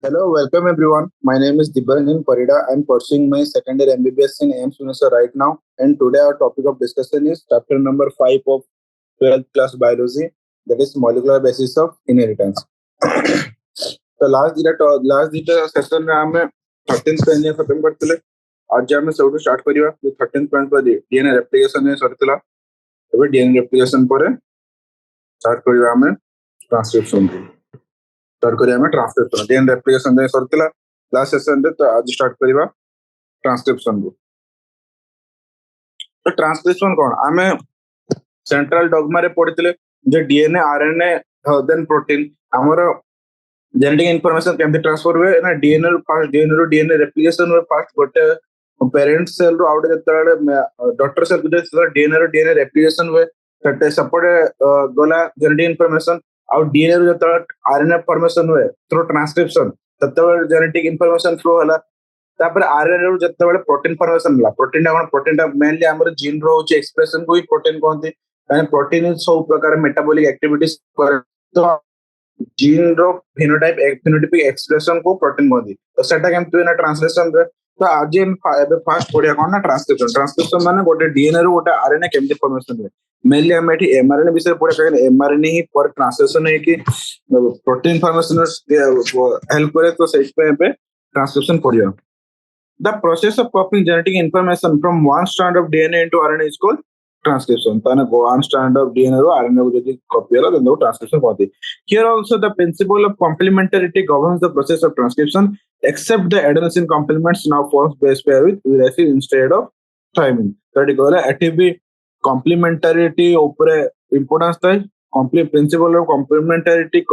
Hello, welcome everyone. My name is Dibyaranjan Parida. I'm pursuing my second year MBBS in AIMS University right now. And today our topic of discussion is chapter number 5 of 12th class biology, that is molecular basis of inheritance. तो last dita session रे हमें 13th page खत्म करथिले. आज हम सबटू start करिवा 13th point पर DNA replication ने सरथिला. एबे डीएनए रेप्लिकेशन पर स्टार्ट करिवा हमें ट्रांसक्रिप्शन को. स्टार्ट करिया हमें ट्रांसक्रिप्शन डीएनए रेप्लिकेशन ने सरथिला लास्ट सेशन रे. तो आज स्टार्ट करिवा ट्रांसक्रिप्शन को. तो ट्रांसक्रिप्शन कोन हमें सेंट्रल डॉगमा रे पढितले जे डीएनए आरएनए देन प्रोटीन हमर जेनेटिक इनफॉरमेशन केमते ट्रांसफर हुए ना डीएनए फर्स्ट डीएनए रो डीएनए रेप्लिकेशन हुए फर्स्ट गोटे parent cell row out जतले daughter cell गुजे डीएनए रो डीएनए रेप्लिकेशन हुए तटे सपोर्ट गोला जेनेटिक इनफॉरमेशन आउट डीएनए रो जतले आरएनए फॉर्मेशन हुए थ्रू ट्रांसक्रिप्शन ततबे जेनेटिक इनफॉरमेशन फ्लो होला. तापर आरएनए रो जतबे प्रोटीन फॉर्मेशन होला. प्रोटीन टा मेनली हमर जीन रो होची एक्सप्रेशन को ही प्रोटीन कहते काहे प्रोटीन सब प्रकार मेटाबॉलिक एक्टिविटीज करे. तो जीन रो फेनोटाइपिक एक्सप्रेशन को प्रोटीन कहते. तो सेटा केमते ना ट्रांसलेशन रे. तो आज हम फर्स्ट पढ़िया कोन ना ट्रांसक्रिप्शन माने गोटे डीएनए रो गोटे आरएनए केमते फॉर्मेशन रे. मेनली हम एठी एमआरएनए विषय पढ़े काहे एमआरएनए ही पर ट्रांसलेशन है कि प्रोटीन फॉर्मेशन हेल्प करे. तो सेट पे ट्रांसक्रिप्शन पढ़िया. The process of copying genetic information from one strand of DNA into RNA is called transcription. ताने one strand of DNA row RNA को जब copy होला then वो transcription कहते. Here also the principle of complementarity governs the process of transcription, except the adenosine complements now forms base pair with uracil instead of thymine. तो ये कहला एठी भी complementarity ऊपर importance था. Complete principle of complementarity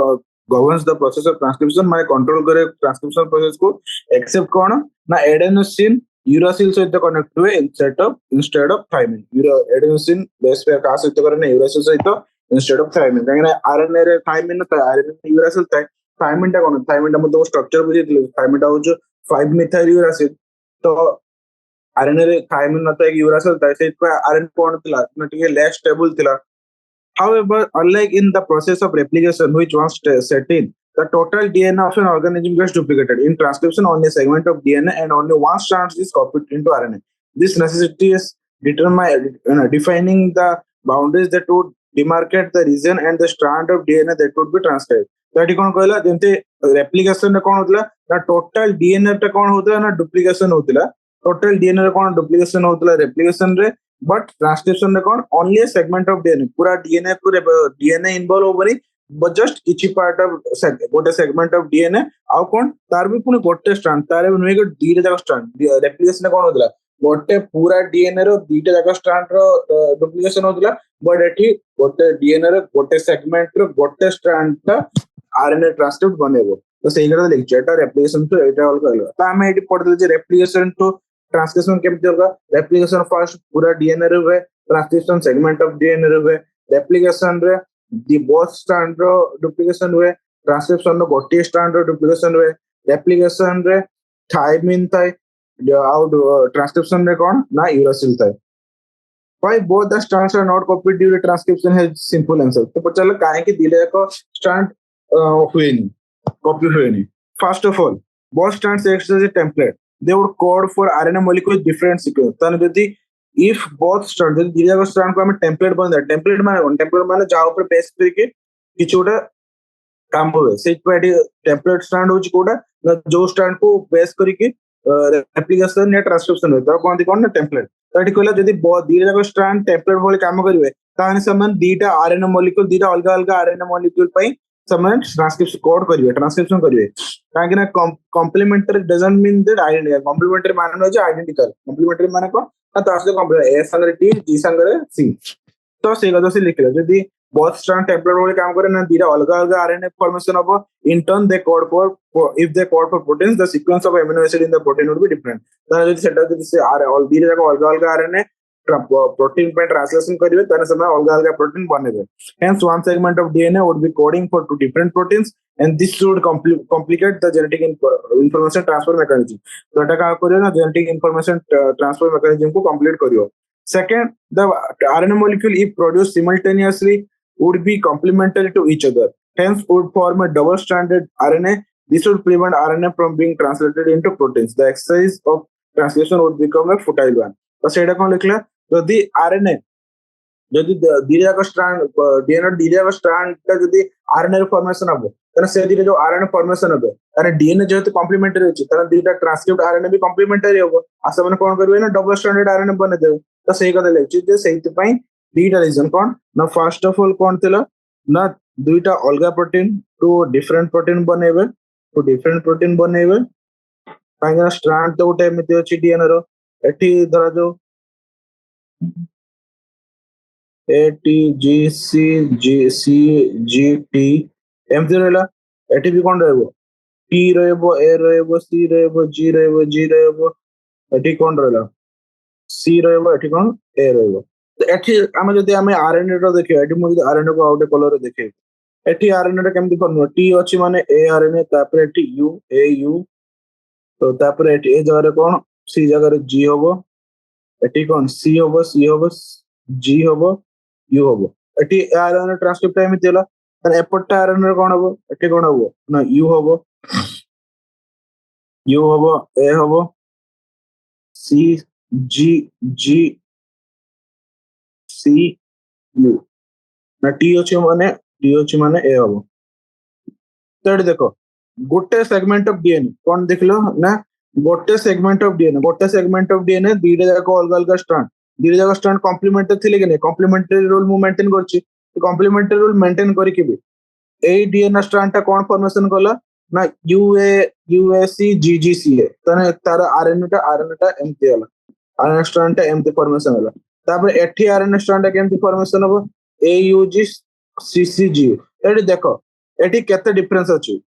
governs the process of transcription माने control करे transcription process को except कौन ना एडेनोसिन यूरासिल सहित कनेक्ट हुए instead of thymine. Adenosine base पे का सहित करे ना यूरासिल सहित इंस्टेड ऑफ थायमिन. काहे ना आरएनए रे थायमिन न आरएनए यूरासिल थाय. थायमिन टा कोन थायमिन टा मतो स्ट्रक्चर बुझितले थायमिन टा हो 5 मिथाइल यूरासिल. तो आरएनए रे थायमिन न एक यूरासिल थाय सहित पे आरएनए कोन थिला न टिके लेस स्टेबल थिला. However, unlike in the process of replication which once set in, the total DNA of an organism gets duplicated. In transcription, only a segment of DNA and only one strand is copied into RNA. This necessity is defining the boundaries that would demarcate the region and the strand of DNA that would be transcribed. तो ये कौन कहला जंते replication रे कौन होतला ना total DNA टा कौन होतला ना duplication होतला. total DNA रे कौन duplication होतला replication रे. बट ट्रांसक्रिप्शन रे कौन only a segment of DNA पूरा डीएनए पूरे डीएनए इन्वॉल्व होबरी बट जस्ट किछि पार्ट ऑफ गोटे सेगमेंट ऑफ डीएनए आउ कोन तार भी पुनी गोटे स्ट्रैंड तारे नुहे को दीटा जाक स्ट्रैंड रेप्लिकेशन कोन होतला गोटे पूरा डीएनए रो दीटा जाक स्ट्रैंड रो डुप्लीकेशन होतला. बट एठी गोटे डीएनए रो गोटे सेगमेंट रो गोटे स्ट्रैंड ता आरएनए ट्रांसक्रिप्ट बनेबो. तो सेही गरा लेक्चर टा रेप्लिकेशन तो एटा ऑल कहलो. ता हम एठी पढले जे रेप्लिकेशन टू ट्रांसक्रिप्शन केमते होगा. रेप्लिकेशन फर्स्ट पूरा डीएनए रे हुए. ट्रांसक्रिप्शन सेगमेंट ऑफ डीएनए रे हुए. रेप्लिकेशन रे दी बोथ स्ट्रैंड रो डुप्लीकेशन हुए. ट्रांसक्रिप्शन रो गोटे स्ट्रैंड रो डुप्लीकेशन हुए. रेप्लिकेशन रे थायमिन थाय आउट ट्रांसक्रिप्शन रे कोन ना यूरासिल थाय. Why both the strands are not copied during transcription has simple answer. तो पचल काहे कि दिले को स्ट्रैंड हुएनी कॉपी हुएनी. First of all, both strands act as a template. They would code for RNA molecule with different sequence. ताने जदी if both strands जदी दिले को स्ट्रैंड को हम टेम्पलेट बन दे. टेम्पलेट माने जा ऊपर पेस्ट करके किछ उडा काम होवे. सेट पे टेम्पलेट स्ट्रैंड होची कोडा जो स्ट्रैंड को बेस करके एप्लीकेशन या ट्रांसक्रिप्शन होता कोन दी कोन ना टेम्पलेट. तो एठी कहला जदी दिले जाको स्ट्रैंड टेम्पलेट भली काम करिवे ताने समान दीटा आरएनए मॉलिक्यूल दीटा अलग अलग आरएनए मॉलिक्यूल पई समान ट्रांसक्रिप्शन कोड करिवे ट्रांसक्रिप्शन करिवे. काहे ना complementary doesn't mean that identical. Complementary माने जे आइडेंटिकल. कॉम्प्लीमेंटरी माने को ता से ए संगे टी जी संगे सी. तो से गदो से लिखले जदी both strand template वाले काम करे ना दीटा अलग अलग RNA formation of in turn they code for if they code for proteins the sequence of amino acid in the protein would be different. तो जदी सेटा जदी से all दीटा जाको अलग अलग RNA protein पे translation करिवे ताने समय अलग अलग protein बनेबे. Hence one segment of DNA would be coding for two different proteins and this would complicate the genetic information transfer mechanism. तो एटा का करियो ना genetic information transfer mechanism को complete करियो. Second, the RNA molecule if produced simultaneously would be complementary to each other. Hence, would form a double-stranded RNA This would prevent RNA from being translated into proteins. The exercise of translation would become a futile one. तो सेटा कौन लिखला यदि RNA যদি দিটা Strand DNA দিটা স্ট্রান্ডটা যদি RNA এর formation হবে তাহলে সে দিটা যে আরএনএ ফরমেশন হবে তাহলে ডিএনএ যেহেতু কমপ্লিমেন্টারি আছে তাহলে দিটা ট্রান্সক্রিপ্ট আরএনএ ବି কমপ্লিমেন্টারি হবে আর ସେମାନେ কোন କରିବେ না ডবল স্ট্যান্ডার্ড আরএনএ বনে দেবে ତ ସେଇ କଥା ଲେଖୁଛି ଯେ ସେଇଥିପାଇଁ ଦିଟା ରିଜନ କଣ ନା ଫାର୍ଷ୍ଟ ଅଫ ଅଲ୍ କଣ ଥିଲା ନା ଦୁଇଟା ଅଲଗା ପ୍ରୋଟିନ ଟୁ ଡିଫରେଣ୍ଟ ପ୍ରୋଟିନ ବନେଇବେ କାହିଁକି ନା ଷ୍ଟ୍ରାଣ୍ଡ ତ ଗୋଟେ ଏମିତି ଅଛି ଡିଏନଏ ର ଏଠି ଧରାଯାଉ ATGCGCGT एमती रहा एटी भी कौन रहा टी रहा ए रहा सी रहा जी रहा जी रहा एटी कौन रहा सी रहा एटी कौन ए रहा तो एटी आम जदि आम आरएनए रो देखिए एटी मुझे आरएनए को आउटे कलर देखिए एटी आरएनए केमती फॉर्म टी अछि माने ए आरएनए तापर एटी यू ए यू तो तापर एटी ए जगह कौन सी जगह जी होबो एटी कौन सी होबो जी होबो यू होबो एटी आरएनए ट्रांसक्रिप्ट एमिति होला तने एपटटा आरएनए कोन होबो एटी कोन होबो ना यू होबो ए होबो सी जी जी सी यू ना टी अछि माने ए होबो तो एटी देखो गोटे सेगमेंट ऑफ डीएनए कोन देखलो ना गोटे सेगमेंट ऑफ डीएनए दीटा जाक अलग अलग स्ट्रैंड दीटा जाक स्ट्रैंड कॉम्प्लीमेंटरी थिले कि नै कॉम्प्लीमेंटरी रूल मु मेंटेन करछि कॉम्प्लीमेंटरी रूल मेंटेन करि के भी ए डीएनए स्ट्रैंड ता कोन फॉर्मेशन कला ना यूएसी जीजीसीए तने तार आरएनए ता एमटी होला आरएनए स्ट्रैंड ता एमटी फॉर्मेशन होला तापर एठी आरएनए स्ट्रैंड ता केमती फॉर्मेशन हो एयूजी सीसीजी एठी देखो एठी केते डिफरेंस अछि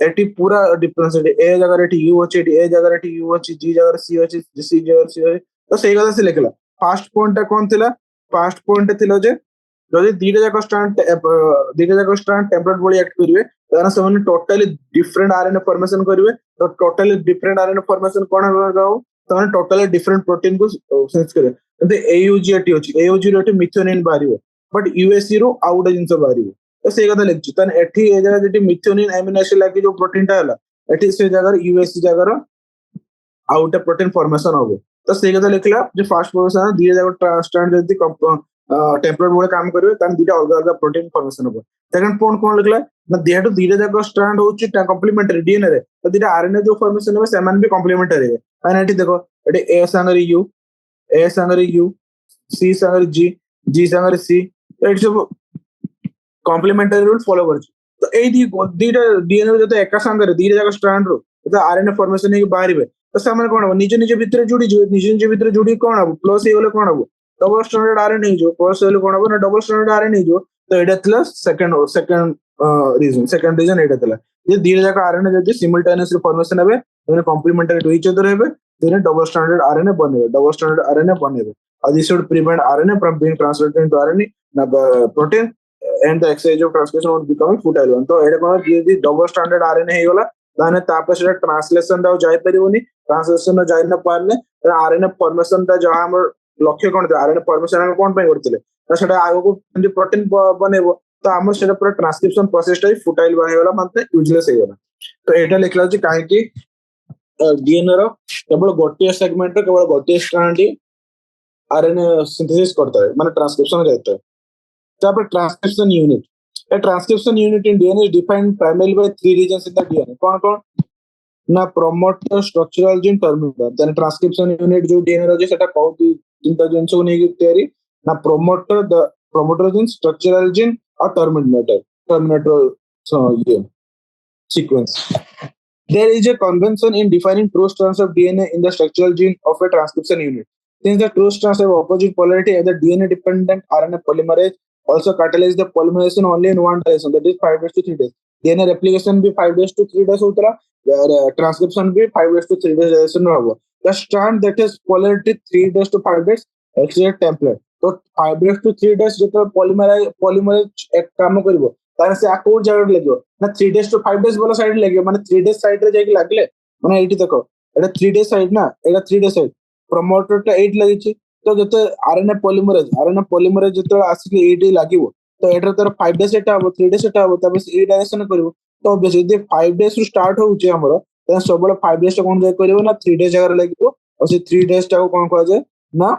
एटी पूरा डिफरेंस एटी ए जगह एटी यू अछि एटी ए जगह एटी यू अछि जी जगह सी अछि सी जगह सी अछि तो सेही কথা से लिखला फर्स्ट पॉइंट ता कोन थिला फर्स्ट पॉइंट थिलो जे जदि दीटा जाक स्ट्रैंड टेम्पलेट बोली एक्ट करिवे ताना समान टोटली डिफरेंट आरएनए फॉर्मेशन करिवे तो टोटली डिफरेंट आरएनए फॉर्मेशन कोन होगाओ तने टोटली डिफरेंट प्रोटीन को सेंस करे तो एयूजी एटी अछि एयूजी रो एटी मिथ्योनिन बारिवो बट यूएससी रो आउट जिंस बारिवो तो से कथा लिखछि तने एठी ए जगह जेटी मिथ्योनिन एमिनो एसिड लागी जो प्रोटीन ता हला एठी से जगह यूएससी जगह रो आउट प्रोटीन फॉर्मेशन होबो तो से कथा लिखला जो फर्स्ट फॉर्मेशन दिया जगह स्ट्रैंड जदी टेम्पलेट बोले काम करिवे तने दीटा अलग अलग प्रोटीन फॉर्मेशन होबो सेकंड पॉइंट कोन लिखला ना देहटो दीटा जगह स्ट्रैंड होछि कॉम्प्लीमेंटरी डीएनए रे तो दीटा आरएनए जो फॉर्मेशन होबे सेमान भी कॉम्प्लीमेंटरी है एन एठी देखो एठी ए संगरी यू सी संगरी जी संगरी सी तो एठी सब कॉम्प्लीमेंटरी रूल फॉलो करछि तो एई दीटा डीएनए जते एका संगरे दीटा जगह स्ट्रैंड रो तो आरएनए फॉर्मेशन हे बाहरिबे तो सामने कोन हो निज भितर जुड़ी कोन हो प्लस हे गले कोन हो डबल स्टैंडर्ड आरएनए जो प्लस हेले कोन हो ना डबल स्टैंडर्ड आरएनए जो तो एटा थला सेकंड रीजन एटा थला जे दीटा जगह आरएनए जदी सिमुलटेनियसली फॉर्मेशन हेबे तो कॉम्प्लीमेंटरी टू ईच अदर हेबे तो डबल स्टैंडर्ड आरएनए बनेबे और this should prevent RNA from being translated into RNA ना protein and the exercise of transcription would become futile one तो एटा कोन जे डबल स्टैंडर्ड आरएनए हे गला ताने तापर से ट्रांसलेशन दा जाय परिबोनी ट्रांसलेशन दा जाय न पारले आरएनए फॉर्मेशन दा जहा हमर लक्ष्य कोन आरएनए फॉर्मेशन हम कोन पे करथिले तो सेटा आगो को प्रोटीन बनेबो तो हमर सेटा पूरा ट्रांसक्रिप्शन प्रोसेस टा फुटाइल बने गला मानते यूजलेस हे गला तो एटा लिखला जे काहे कि डीएनए रो केवल गोटे सेगमेंट रो केवल गोटे स्ट्रैंड ही आरएनए सिंथेसिस करता है माने ट्रांसक्रिप्शन जाता है तापर transcription unit a transcription unit in DNA is defined primarily by three regions in the DNA कौन ना promoter structural gene terminator then transcription unit जो डीएनए रो जे सेटा कहू तीनटा जिंस को नेकी तयारी ना प्रोमोटर जीन स्ट्रक्चरल जीन और टर्मिनेटर ये sequence there is a convention in defining true strands of DNA in the structural gene of a transcription unit since the true strands have opposite polarity as the DNA dependent RNA polymerase also catalyze the polymerization only in one direction that is 5 days to 3 days DNA replication भी 5 days to 3 days होता है transcription भी 5 days to 3 days direction में होगा the strand that is polarity 3 days to 5 days XII template तो 5 days to 3 days जो polymerase एक काम करिवो तार से आको जगह लगो ना 3 days to 5 days वाला साइड लगो माने 3 days साइड रे जाके लागले माने एठी देखो एटा 3 days साइड ना एटा 3 days साइड प्रमोटर टा 8 लागि छी तो जते आरएनए पॉलीमरेज जते आसी के 8 लागिवो तो एटा तर 5 days एटा हो 3 days एटा हो तबे ए डायरेक्शन करिवो तो ऑब्वियसली यदि 5 डेज रु स्टार्ट होउचे हमरो त सबले 5 डेज कोन दे करिवो ना 3 डेज जगह लागिवो और से 3 डेज टा को कोन कह जाय ना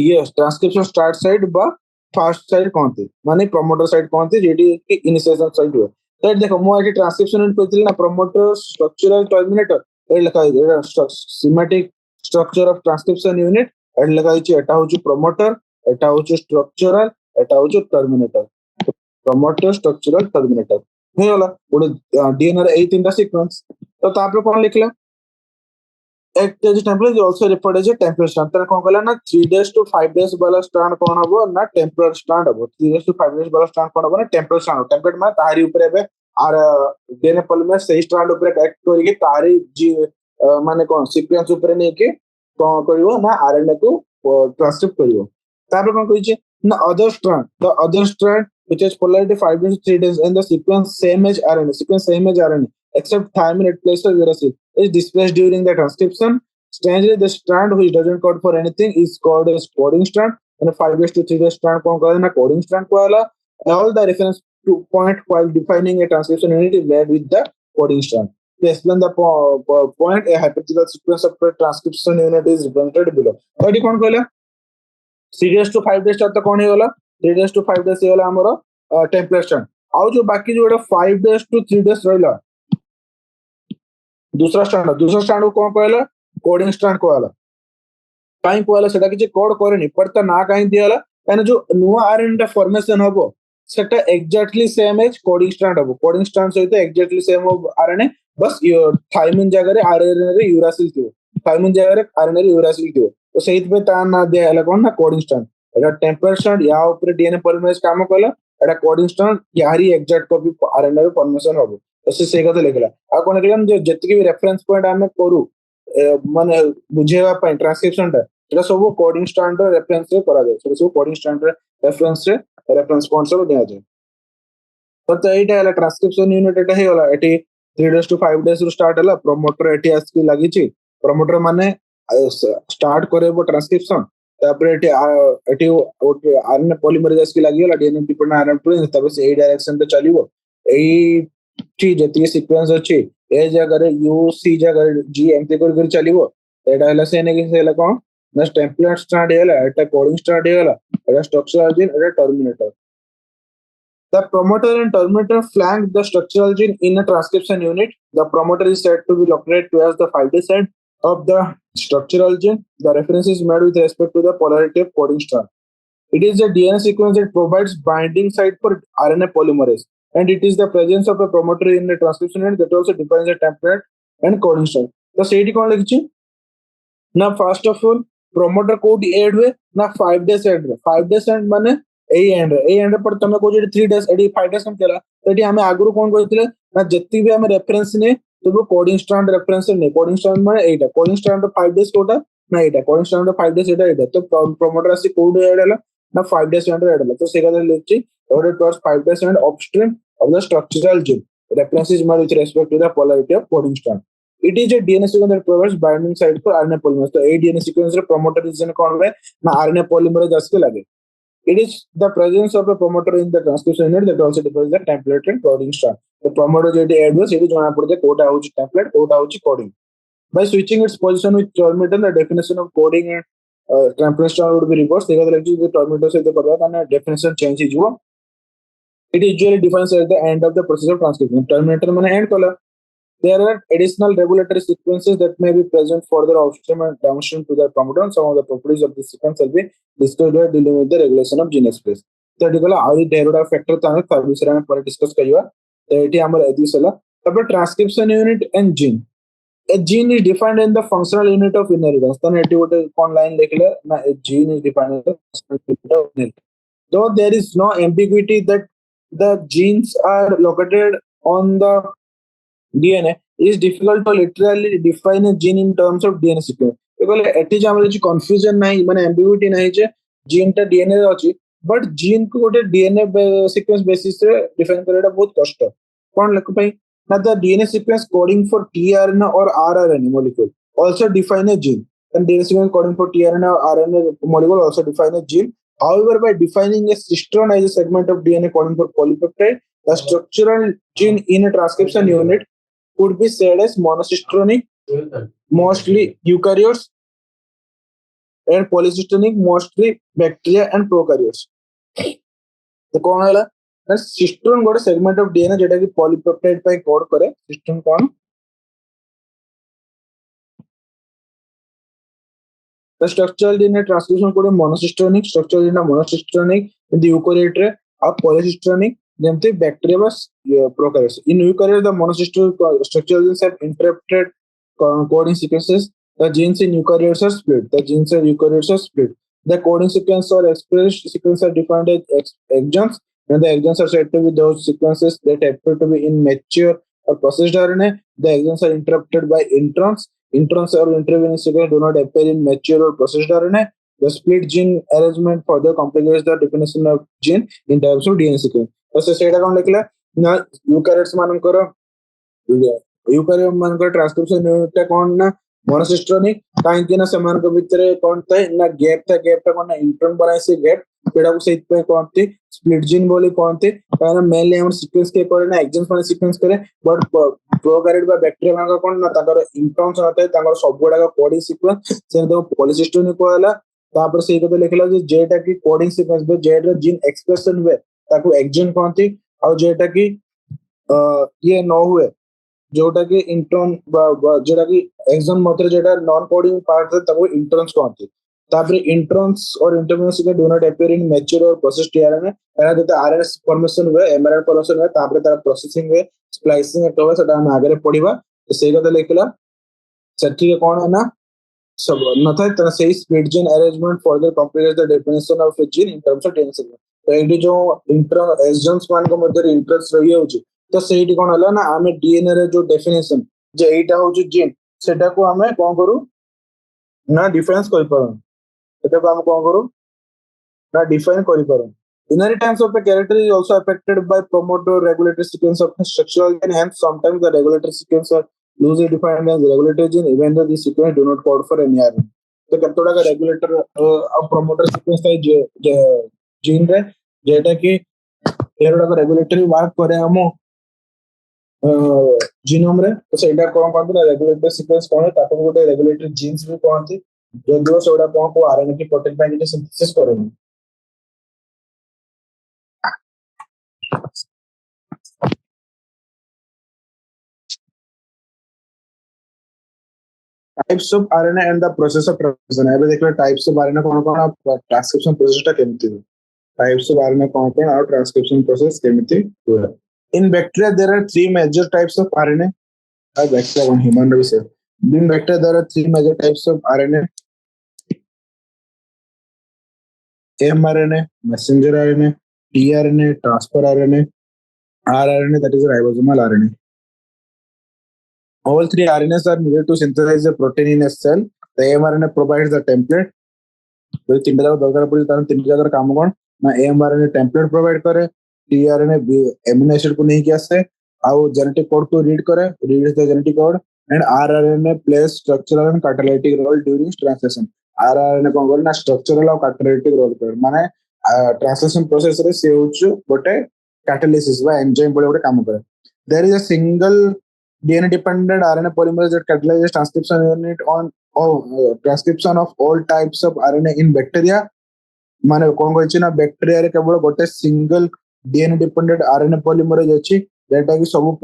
ये ट्रांसक्रिप्शन स्टार्ट साइड बा फास्ट साइड कहते माने प्रमोटर साइड कहते जेडी कि इनिशिएशन साइड हो तो देखो मो एटी ट्रांसक्रिप्शन यूनिट कहतिल ना प्रमोटर स्ट्रक्चरल टर्मिनेटर ए लिखा है semantic structure of transcription unit ए लिखा है एटा होची प्रमोटर एटा होची स्ट्रक्चरल एटा होची टर्मिनेटर प्रमोटर स्ट्रक्चरल टर्मिनेटर हे होला गोटे डीएनए ए तीनटा सीक्वेंस तो तापर कोन लिखला एक template is also referred as a temporal strand तर कोन कहला ना 3 days to 5 days वाला स्ट्रैंड कोन हबो ना टेम्पोरल स्ट्रैंड हबो 3 days to 5 days वाला स्ट्रैंड कोन हबो ना टेम्पोरल स्ट्रैंड टेम्पलेट में तारी ऊपर एबे आर डीएनए पॉलीमरेज सही स्ट्रैंड ऊपर एक्ट करिके तारी जी माने कोन सीक्वेंस ऊपर नै के कोन करिवो ना आरएनए को ट्रांसक्रिप्ट करिवो तापर कोन कहि छै ना other strand the other strand which has polarity 5 days to 3 days and the sequence same as RNA except thymine at place of uracil is displaced during the transcription. Strangely, the strand which doesn't code for anything is called as coding strand. And a 5 days to 3 days strand को कहना coding strand को वाला. All the reference to point while defining a transcription unit is made with the coding strand. To explain the point, a hypothetical sequence of a transcription unit is represented below. और ये कौन कहला? 3 days to 5 days तक कौन है वाला? 3 days to 5 days ये वाला हमारा टेम्पलेट स्ट्रैंड. और जो बाकी जो 5 days to 3 days रहला दूसरा स्ट्रैंड को कौन कहला कोडिंग स्ट्रैंड कहला काई कहला सेटा किछि कोड करनी पर त ना काई दियाला काने जो नुवा आरएनए फॉर्मेशन हबो सेटा exactly same as coding strand हबो कोडिंग स्ट्रैंड सहित एग्जैक्टली सेम आरएनए बस थाइमिन जगह रे आरएनए रे यूरासिल थियो थाइमिन जगह रे आरएनए रे यूरासिल थियो तो सहित पे ता ना दियाला कोन ना कोडिंग स्ट्रैंड एटा टेम्पलेट स्ट्रैंड या ऊपर डीएनए पॉलीमरेज काम कहला एटा कोडिंग स्ट्रैंड यारी एग्जैक्ट कॉपी आरएनए रे फॉर्मेशन हबो तो से कथा लिखला आ कोन लिखला जो जति भी रेफरेंस पॉइंट आमे करू माने बुझेवा पय ट्रांसक्रिप्शन टा एटा सब कोडिंग स्ट्रैंड रे रेफरेंस रे करा जाय सब कोडिंग स्ट्रैंड रे रेफरेंस पॉइंट सब दिया जाय तो एटा हला ट्रांसक्रिप्शन यूनिट एटा हे होला एटी 3 days to 5 days रो स्टार्ट हला प्रमोटर एटी आस्की लागि छि प्रमोटर माने स्टार्ट करेबो ट्रांसक्रिप्शन तापर एटी आरएनए पॉलीमरेज आस्की लागि होला डीएनए डिपेंडेंट आरएनए पॉलीमरेज तापर से ए डायरेक्शन पे चलिवो एई ठी जति सीक्वेंस अछि ए जगह रे यू सी जगह रे जी एमते कर चलिवो एटा हला से ने कि सेला कोन ना template start Hella Etah coding start Hella Etah structural gene Etah terminator the promoter and terminator flank the structural gene in a transcription unit. The promoter is said to be located towards the 5 days end of the structural gene. The reference is made with respect to the polarity of coding strand. It is a DNA sequence that provides binding site for RNA polymerase, and it is the presence of a promoter in the transcription unit that also defines the template and coding strand. The state कौन लिखी? ना first of all promoter code add हुए ना 5 days end 5 days end माने A and पर तमे को जे 3 days AD 5 days कम केला एडी हमें आगुरो कोन कहितले ना जत्ती भी हमें रेफरेंस ने तो वो कोडिंग स्ट्रैंड रेफरेंस ने कोडिंग स्ट्रैंड माने एटा कोडिंग स्ट्रैंड 5 days कोटा ना एटा कोडिंग स्ट्रैंड 5 days एटा तो प्रमोटर आसी कोड ऐड हला ना 5 days एंड ऐड हला तो से कदा लेछि order towards 5 days and upstream of the structural gene. Reference is made with respect to the polarity of coding strand. It is a DNA sequence that provides binding site for RNA polymerase. So, a DNA sequence promoter region कौन है ना RNA polymerase ASCII लगे. It is the presence of a promoter in the transcription unit that also defines the template and coding strand. The promoter जो है add हुआ सीधी जोना पड़ता है कोटा होची template कोटा होची coding. By switching its position with terminator, the definition of coding and template strand would be reversed. देखा तो लगती है terminator से तो पता है definition change ही हुआ. It usually defines at the end of the process of transcription. Terminator माने end color. There are additional regulatory sequences that may be present further upstream and downstream to the promoter. Some of the properties of this sequence will be discussed while dealing with the regulation of gene express. तो ये कहला आदि डेरोडा factor ताने service रे में पर discuss करिवा. तो ये हमर एदिसला. तब transcription unit and gene. A gene is defined in the functional unit of inheritance. तो नेटी वोटे कौन लाइन लिखले ना a gene is defined in the functional unit of inheritance. Though there is no ambiguity that the genes are located on the DNA, it is difficult to literally define a gene in terms of DNA sequence. because एटी जे हमर confusion नाही माने ambiguity नाही जे gene टा DNA रे अछि but gene को गोटे DNA sequence basis रे define करैटा बहुत कष्ट कोन लक पई ना the DNA sequence coding for tRNA or rRNA molecule also define a gene and DNA sequence coding for tRNA or RNA molecule also define a gene. However, by defining a cistron as a segment of DNA coding for polypeptide, The structural gene in a transcription unit could be said as monocystonic, mostly eukaryotes, and polycystonic, mostly bacteria and prokaryotes. तो कौन है ना cistron गोटे segment of DNA जेटा कि polypeptide पे code करे cistron कौन The structural DNA transcription code monocystonic, structural DNA monocystonic in the eukaryote or polycystonic, then the bacteria was prokaryotes. In eukaryotes, the monocystonic structural genes have interrupted coding sequences. The genes in eukaryotes are split. The coding sequence or expressed sequence are defined as exons, and the exons are said to be those sequences that appear to be in mature or processed RNA. The exons are interrupted by introns. Introns or intervening sequence do not appear in mature or processed RNA. The split gene arrangement further complicates the definition of gene in terms of DNA sequence. तो सेटा कौन लिखला ना eukaryotes मानकर eukaryote मानकर transcription unit कौन ना monocistronic काहेकि ना सेमानक भितरे कौन था ना गैप था कौन ना इंट्रॉन बनाए से गैप पेड़ा को सहित पे कौन थी स्प्लिट जीन बोली कौन थी कारण मेनली हम सीक्वेंस के करे ना एक्सन्स माने सीक्वेंस करे बट प्रोकैरियोट बा बैक्टीरिया मानक कौन ना ताकर इंट्रॉन्स होता ताकर सब गुडा का कोडिंग सीक्वेंस से तो पॉलीसिस्टोनिक कहला तापर से कते लिखला जे जेटा की कोडिंग सीक्वेंस बे जेटा जीन एक्सप्रेशन हुए ताको एक्सन कौन थी और जेटा की ये न हुए जोटा की इंट्रॉन जेटा की एक्सन मात्र जेटा नॉन कोडिंग पार्ट है ताको इंट्रॉन्स कौन थी तापर इंट्रॉन्स और इंटरमीडिएट के do not appear in mature और प्रोसेस्ड आरएनए एना जते आरएनए फॉर्मेशन हुए एमआरएनए फॉर्मेशन हुए तापर तार प्रोसेसिंग हुए स्प्लाइसिंग एटवा सेटा हम आगे पढिबा तो सेई कथा लिखला सेठी के कोन है ना सब न था तरह से split gene arrangement further complicates the definition of A gene in terms of DNA sequence तो एडी जो इंटर एक्सन्स मान को मध्य इंटरेस्ट रही होची तो सेठी कोन हला ना हमें डीएनए रे जो डेफिनेशन जे एटा होची जीन सेटा को हमें कोन करू ना डिफरेंस करि परन सेटा को हम कोन करू ना डिफाइन करि परन inheritance of a character is also affected by promoter regulatory sequence of structural and hence sometimes the regulatory sequence are loosely defined as regulatory gene even though these sequence do not code for any RNA. तो कतोड़ा का regulator और promoter sequence है gene रे जेटा कि एरोड़ा का regulatory work करे हमो genome रे तो सेटा कोन कोन ना regulatory sequence कोन है ताको गोटे regulatory genes भी कोन थी जो दो सेटा कोन को RNA की प्रोटीन बाइंडिंग के सिंथेसिस करेंगे types of RNA and the process of transcription एबे देखले types of RNA cone cone transcription process टा केमति types of RNA कोन कोन और ट्रांसक्रिप्शन प्रोसेस केमति हुआ in bacteria there are three major types of RNA bacteria one human रे से in bacteria there are three major types of RNA mRNA messenger RNA tRNA transfer RNA rRNA that is ribosomal RNA. All three RNAs are needed to synthesize a protein in a cell. The mRNA provides the template. तो तीन जगह दरकार पड़ी तार तीन जगह काम कौन ना mRNA template provide करे tRNA amino acid को नहीं किया से आउ genetic code को read करे reads the genetic code and rRNA plays structural and catalytic role during translation. rRNA कौन करे ना structural और catalytic role करे माने translation process रे से होचु गोटे catalysis वा enzyme बोले गोटे काम करे. There is a single DNA dependent RNA polymerase that catalyzes transcription unit on transcription of all types of RNA in bacteria माने कोन कहछि ना बैक्टीरिया रे केवल गोटे single DNA dependent RNA polymerase अछि जेटा कि सब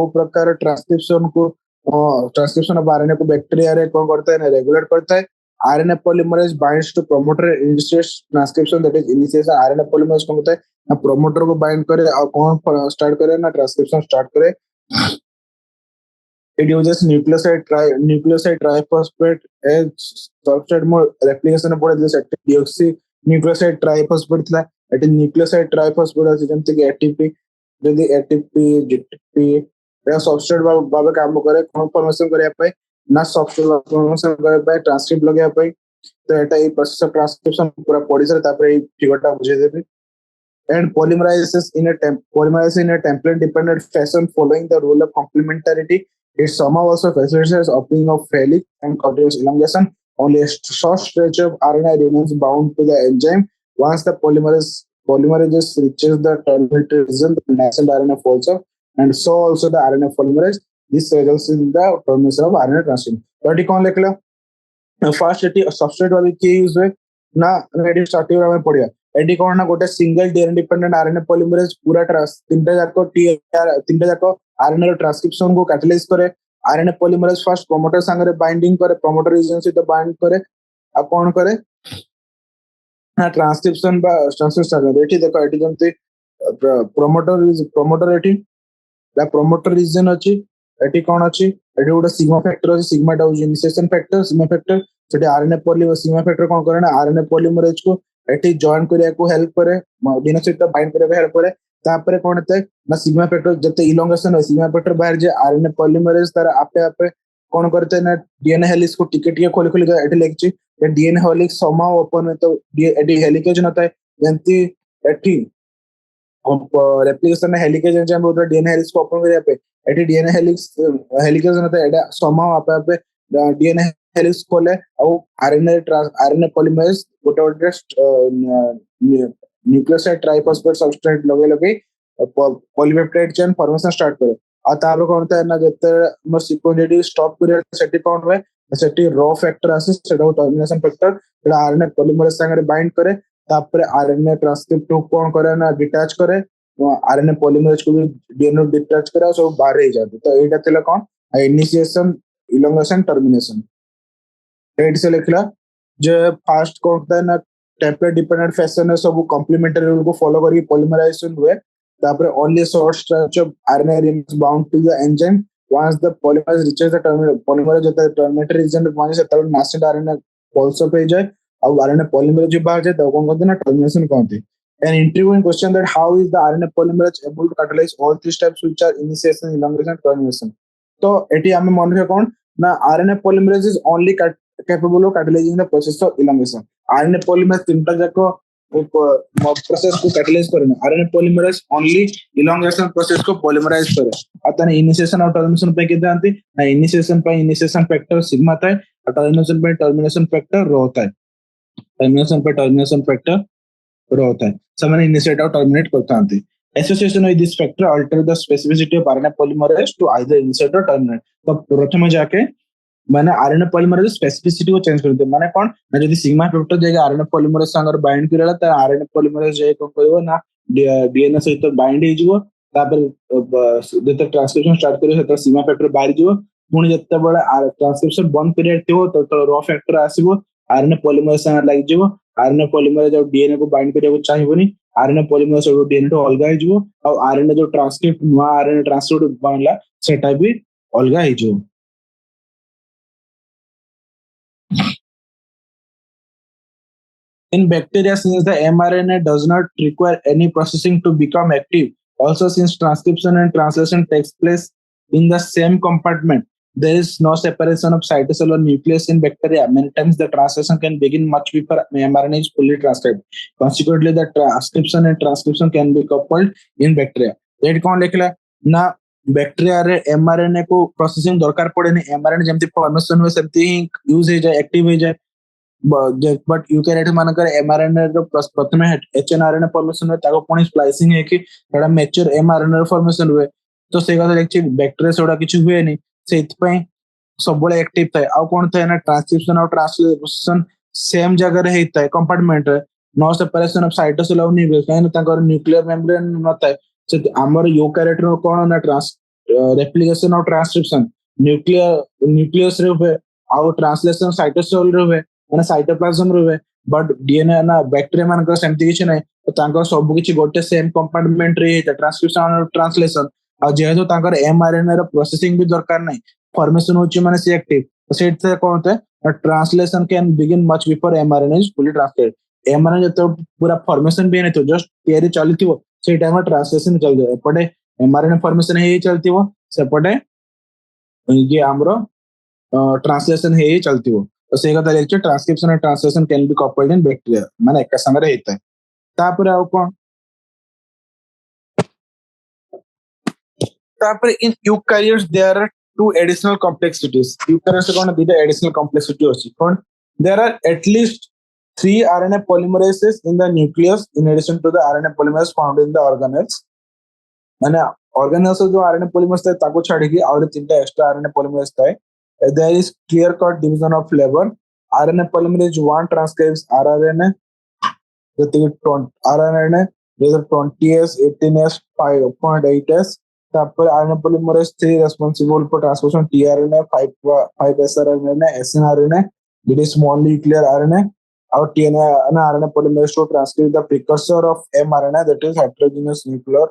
प्रकार ट्रांसक्रिप्शन ऑफ आरएनए को बैक्टीरिया रे कोन करता है ना रेगुलेट करता है RNA polymerase binds to promoter initiates transcription that is initiation RNA polymerase कोन करता है ना प्रोमोटर को बाइंड करे और कौन स्टार्ट करे ना ट्रांसक्रिप्शन स्टार्ट करे it uses nucleoside triphosphate as substrate more replication पड़े जैसे deoxy nucleoside triphosphate था it is nucleoside triphosphate আছে যেমন कि ATP যদি ATP GTP या substrate बाबा काम करे कन्फर्मेशन करे पाए ना substrate कन्फर्मेशन करे पाए ट्रांसक्रिप्ट लगे पाए तो एटा এই प्रोसेस ऑफ ट्रांसक्रिप्शन पूरा पढ़ी सर तापर এই फिगरटा बुझे देबे and polymerizes in a template dependent fashion following the rule of complementarity. It somehow also facilitates opening of helix and continuous elongation. Only a short stretch of RNA remains bound to the enzyme once the polymerase polymerase reaches the terminal region, the nascent RNA folds up, and so also the RNA polymerase. This results in the termination of RNA transcription. तो ये कौन लिखला? Fast eighty substrate वाली की use हुए ना ready starting में पड़िया एटी कौन ना गोटे single DNA dependent RNA polymerase पूरा तीनटा जाको टीआर तीनटा जाको आरएनए रो ट्रांसक्रिप्शन को कैटलाइज करे आरएनए पॉलीमरेज फर्स्ट प्रोमोटर संगे बाइंडिंग करे प्रोमोटर रीजन से तो बाइंड करे आ कौन करे ना ट्रांसक्रिप्शन बा ट्रांसक्रिप्शन करे एटी देखो एटी जमते प्रोमोटर एटी ला प्रोमोटर रीजन अछि एटी कौन अछि एटी गोटे सिग्मा फैक्टर अछि सिग्मा टा इनिशिएशन फैक्टर सिग्मा फैक्टर सेठी आरएनए पॉलीमरेज सिग्मा फैक्टर कौन करे ना आरएनए पॉलीमरेज को एटी जॉइन करिया को हेल्प करे डीएनए सहित बाइंड करिया हेल्प करे तापरे कोन होते ना सिग्मा फैक्टर जते इलोंगेशन है सिग्मा फैक्टर बाहर जे आरएनए पॉलीमरेज तार आपे आपे कोन करते ना डीएनए हेलिक्स को टिके टिके खोली खोली एटी लिखछि ये डीएनए हेलिक्स समाव ओपन में तो एटी हेलिकेज नता है जंती एटी रेप्लिकेशन हेलिकेज जे हम बोलते डीएनए हेलिक्स को ओपन करिया पे एटी डीएनए हेलिक्स हेलिकेज नता एटा समाव आपे आपे डीएनए हेलिक्स खोले और आरएनए पॉलीमरेज गोटे गोटे न्यूक्लियोसाइड ट्राइफॉस्फेट सबस्ट्रेट लगे लगे पॉलीपेप्टाइड चेन फॉर्मेशन स्टार्ट करे आ तारो कोन त ना जते मोर सीक्वेंस स्टॉप करे सेटी कोन होय सेटी रॉ फैक्टर आसे सेटा टर्मिनेशन फैक्टर जेटा आरएनए पॉलीमरेज संगे बाइंड करे तापरे आरएनए ट्रांसक्रिप्ट कोन करे ना डिटैच करे आरएनए पॉलीमरेज को भी डीएनए डिटैच करे सब बाहर ही जाते तो एटा थिला कोन इनिशिएशन इलोंगेशन टर्मिनेशन एट से लिखला जो फास्ट कोन होता है ना टेम्पलेट डिपेंडेंट फैशन है सब कॉम्प्लीमेंट्री रूल को फॉलो करके पॉलीमराइजेशन हुए तापर only short stretch of RNA remains bound to the enzyme once the polymerase reaches the terminal polymerase होता है terminatory region वहां से तब nascent RNA also पे जाए और RNA polymerase जो बाहर जाए तो कौन कहते हैं ना termination कहते हैं an intriguing question that how is the RNA polymerase able to catalyze all three steps which are initiation elongation termination तो एटी हमें मन रखे कौन ना RNA polymerase is only capable of catalyzing the process of elongation RNA polymerase तीनटा जाको process को catalyse करना RNA polymerase only elongation process को पॉलीमराइज करे अतने इनिशिएशन और टर्मिनेशन पे कितना आती ना इनिशिएशन पे इनिशिएशन फैक्टर सिग्मा था और टर्मिनेशन पे टर्मिनेशन फैक्टर रो होता है टर्मिनेशन पे टर्मिनेशन फैक्टर रो होता है समान इनिशिएट और टर्मिनेट करता आती association with this factor alter the specificity of RNA polymerase to either initiate or terminate तो प्रथम जाके माने आरएनए पॉलीमरेज स्पेसिफिसिटी को चेंज कर दे माने कोन ना जदी सिग्मा फैक्टर जगह आरएनए पॉलीमरेज संगर बाइंड करला त आरएनए पॉलीमरेज जे कोन करबो ना डीएनए सहित बाइंड हे जिवो तापर जते ट्रांसक्रिप्शन स्टार्ट करे त सिग्मा फैक्टर बाहर जिवो पुनी जते बडा ट्रांसक्रिप्शन बंद पीरियड थिवो तो रॉ फैक्टर आसीबो आरएनए पॉलीमरेज संग लाग जिवो आरएनए पॉलीमरेज और डीएनए को बाइंड करे को चाहिबोनी आरएनए पॉलीमरेज और डीएनए तो अलगा हे जिवो और आरएनए जो ट्रांसक्रिप्ट नुवा आरएनए ट्रांसक्रिप्ट बनला सेटा भी अलगा हे जिवो In bacteria, since the mRNA does not require any processing to become active, also since transcription and translation takes place in the same compartment, there is no separation of cytosol or nucleus in bacteria. Many times the translation can begin much before mRNA is fully transcribed. Consequently, the transcription and transcription can be coupled in bacteria. That कौन लिखला ना bacteria रे mRNA को processing दरकार पड़े नहीं mRNA जेमती formation हुए सेमती ही यूज हो जाए एक्टिव हो जाए बट यूकैरियोट मानकर एमआरएनए रो प्रथमे एचएनआरएनए फॉर्मेशन हुए ताको पुनी स्प्लाइसिंग है कि एटा मैच्योर एमआरएनए रो फॉर्मेशन हुए तो से कथा एक्चुअली बैक्टीरिया सोडा किछ हुए नहीं सेथ पई सब बळे एक्टिव थाए आ कोन थाए ना ट्रांसक्रिप्शन और ट्रांसलेशन सेम जगह रे हेता कंपार्टमेंट रे नो सेपरेशन ऑफ साइटोसिल और न्यूक्लियस काहे ताकर न्यूक्लियर मेम्ब्रेन नता से हमर यूकैरियोट रो कोन ना ट्रांस रेप्लिकेशन और ट्रांसक्रिप्शन न्यूक्लियस रे हुए और ट्रांसलेशन साइटोसिल रे हुए माने साइटोप्लाज्म रे बट डीएनए ना बैक्टीरिया मानकर सेमती किछ नै तो तांकर सब किछ गोटे सेम कंपार्टमेंट रे हेता ट्रांसक्रिप्शन और ट्रांसलेशन आ जेहेतु तांकर एमआरएनए रो प्रोसेसिंग भी दरकार नै फॉर्मेशन होची माने से एक्टिव तो सेट से कोन होता translation can begin much before mRNA is fully translated mRNA तो पूरा फॉर्मेशन भी नै तो जस्ट तयारी चलतिवो से टाइम ट्रांसलेशन चल जाय पडे एमआरएनए फॉर्मेशन हे चलतिवो से पडे ये हमरो ट्रांसलेशन हे चलतिवो तो से कथा लेक्चर ट्रांसक्रिप्शन और translation can be coupled in bacteria माने एक संग रे हेता तापर आ कोन तापर in eukaryotes there are two additional complexities eukaryotes कोन दीटा एडिशनल कॉम्प्लेक्सिटी होची कोन there are at least 3 RNA polymerases in the nucleus in addition to the RNA polymerase found in the organelles. माने organelles जो RNA polymerase है ताको छाड़ी की और 3टा extra RNA polymerase है. There is clear cut division of labor. RNA polymerase 1 transcribes rRNA. rRNA is 20S, 18S, 5.8S. तापर RNA polymerase 3 responsible for transcription tRNA, 5S RNA, snRNA, that is small nuclear RNA. Our RNA polymerase to transcribe the precursor of mRNA, that is heterogeneous nuclear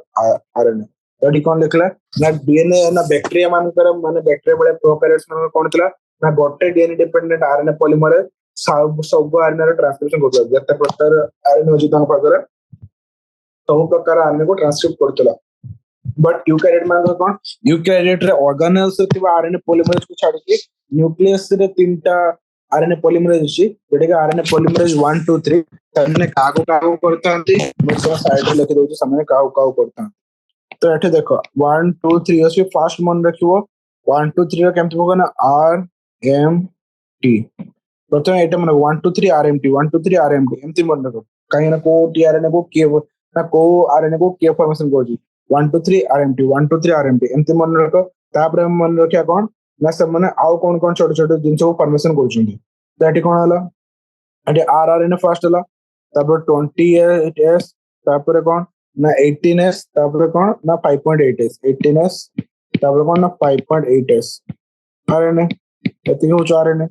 RNA. तो कौन लिखला ना DNA ना bacteria मानकर माने bacteria बड़े prokaryotes में कौन थिला ना गोटे डीएनए डिपेंडेंट आरएनए पॉलीमरेज सब आरएनए रो ट्रांसक्रिप्शन करथला जते प्रकार आरएनए होची तांग पाकर सब प्रकार आरएनए को ट्रांसक्रिप्ट करथला बट यूकैरियोट मानकर कौन यूकैरियोट रे ऑर्गेनेल्स थिबा आरएनए पॉलीमरेज को छाडी के न्यूक्लियस रे तीनटा आरएनए पॉलीमरेज अछि जेटे के आरएनए पॉलीमरेज 1 2 3 तने कागो करतांती मैं साइड रे लिखि दोछि सामने कागो करतांती. तो एठे देखो 1 2 3 अछि फास्ट मन रखिवो 1 2 3 रो केमति होगा ना आर एम टी प्रथम एटा मन 1 2 3 R M T 1 2 3 R M T एमति मन रखो काहे ना को टीआरएनए को के ना को आरएनए को के फॉर्मेशन करजी 1 2 3 R M T 1 2 3 R M T एमति मन रखो तापर मन रखिया कोन ना सब माने आउ कोन कोन छोटे छोटे जिंस को फॉर्मेशन करछंदी तो एटी कोन हला एटी आरआरएनए फास्ट हला तापर 20s तापर कोन ना 18s तापर कोन ना 5.8s 18s तापर कोन ना 5.8s आरएनए एति हो आरएनए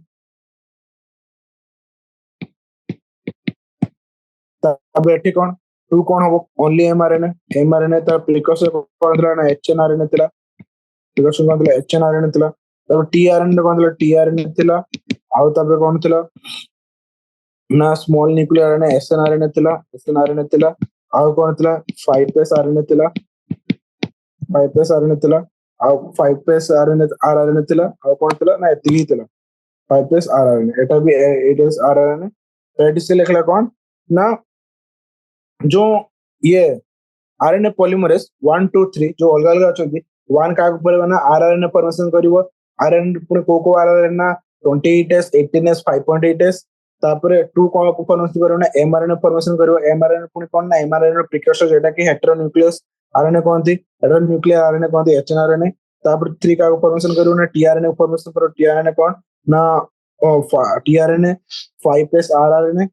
तापर एठी कोन टू कोन हो ओनली एमआरएनए त प्रिकॉशन कोन थला ना एचएनआरएनए थला प्रिकॉशन कोन थला एचएनआरएनए थला तापर टीआरएनए कोन थला टीआरएनए थला आउ तापर कोन थला ना स्मॉल न्यूक्लियर आरएनए एसएनआरएनए थला आउ कोन थला 5s आरएनए थला 5s आरएनए थला आउ 5s आरएनए थला आउ कोन थला ना एति ही थला 5s आरएनए एटा भी 8s आरएनए तो से लिखला कोन ना जो ये आरएनए पॉलीमरेज 1 2 3 जो अलग अलग अछंती 1 का ऊपर ना आरएनए फॉर्मेशन करिवो आरएनए पुनी को आरएनए ना 28s 18s 5.8s तापर 2 कोन फॉर्मेशन करिवो ना एमआरएनए फॉर्मेशन करिवो एमआरएनए पुनी कोन ना एमआरएनए रो प्रिकर्सर जेटा कि हेटेरोन्यूक्लियस आरएनए कोनती हेटेरोन्यूक्लियर आरएनए कोनती एचएनआरएनए तापर 3 का फॉर्मेशन करिवो ना टीआरएनए फॉर्मेशन करो टीआरएनए कोन ना tRNA 5s rRNA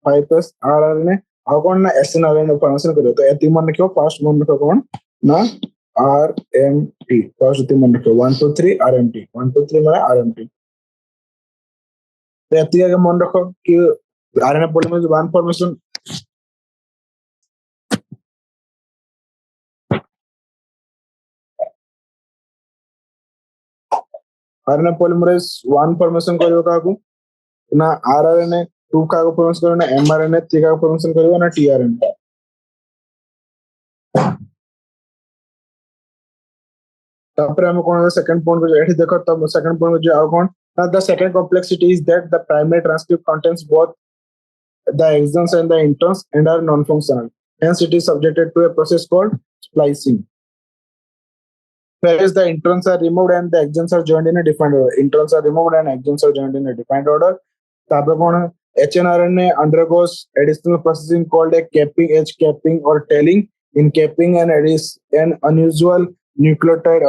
5s rRNA आ कोन ना एसएनआरएनए फॉर्मेशन करिवो तो एति मन रखियो फर्स्ट मन रखो कोन ना आरएमटी फर्स्ट ति मन रखियो 1 2 3 आरएमटी 1 2 3 माने आरएमटी तो एति के मन रखो कि RNA polymerase 1 formation RNA polymerase 1 formation करियो काकू ना आरआरएनए 2 का फॉर्मेशन करियो ना एमआरएनए 3 का फॉर्मेशन करियो ना टीआरएनए तापर हम कोन सेकंड पॉइंट को एठी देखो तब सेकंड पॉइंट जो आ कोन the second complexity is that the primary transcript contains both the exons and the introns and are non-functional. Hence, it is subjected to a process called splicing. Whereas the introns are removed and the exons are joined in a defined order. Introns are removed and exons are joined in a defined order. HNRNA undergoes additional processing called a capping, edge capping, or tailing. In capping, an unusual nucleotide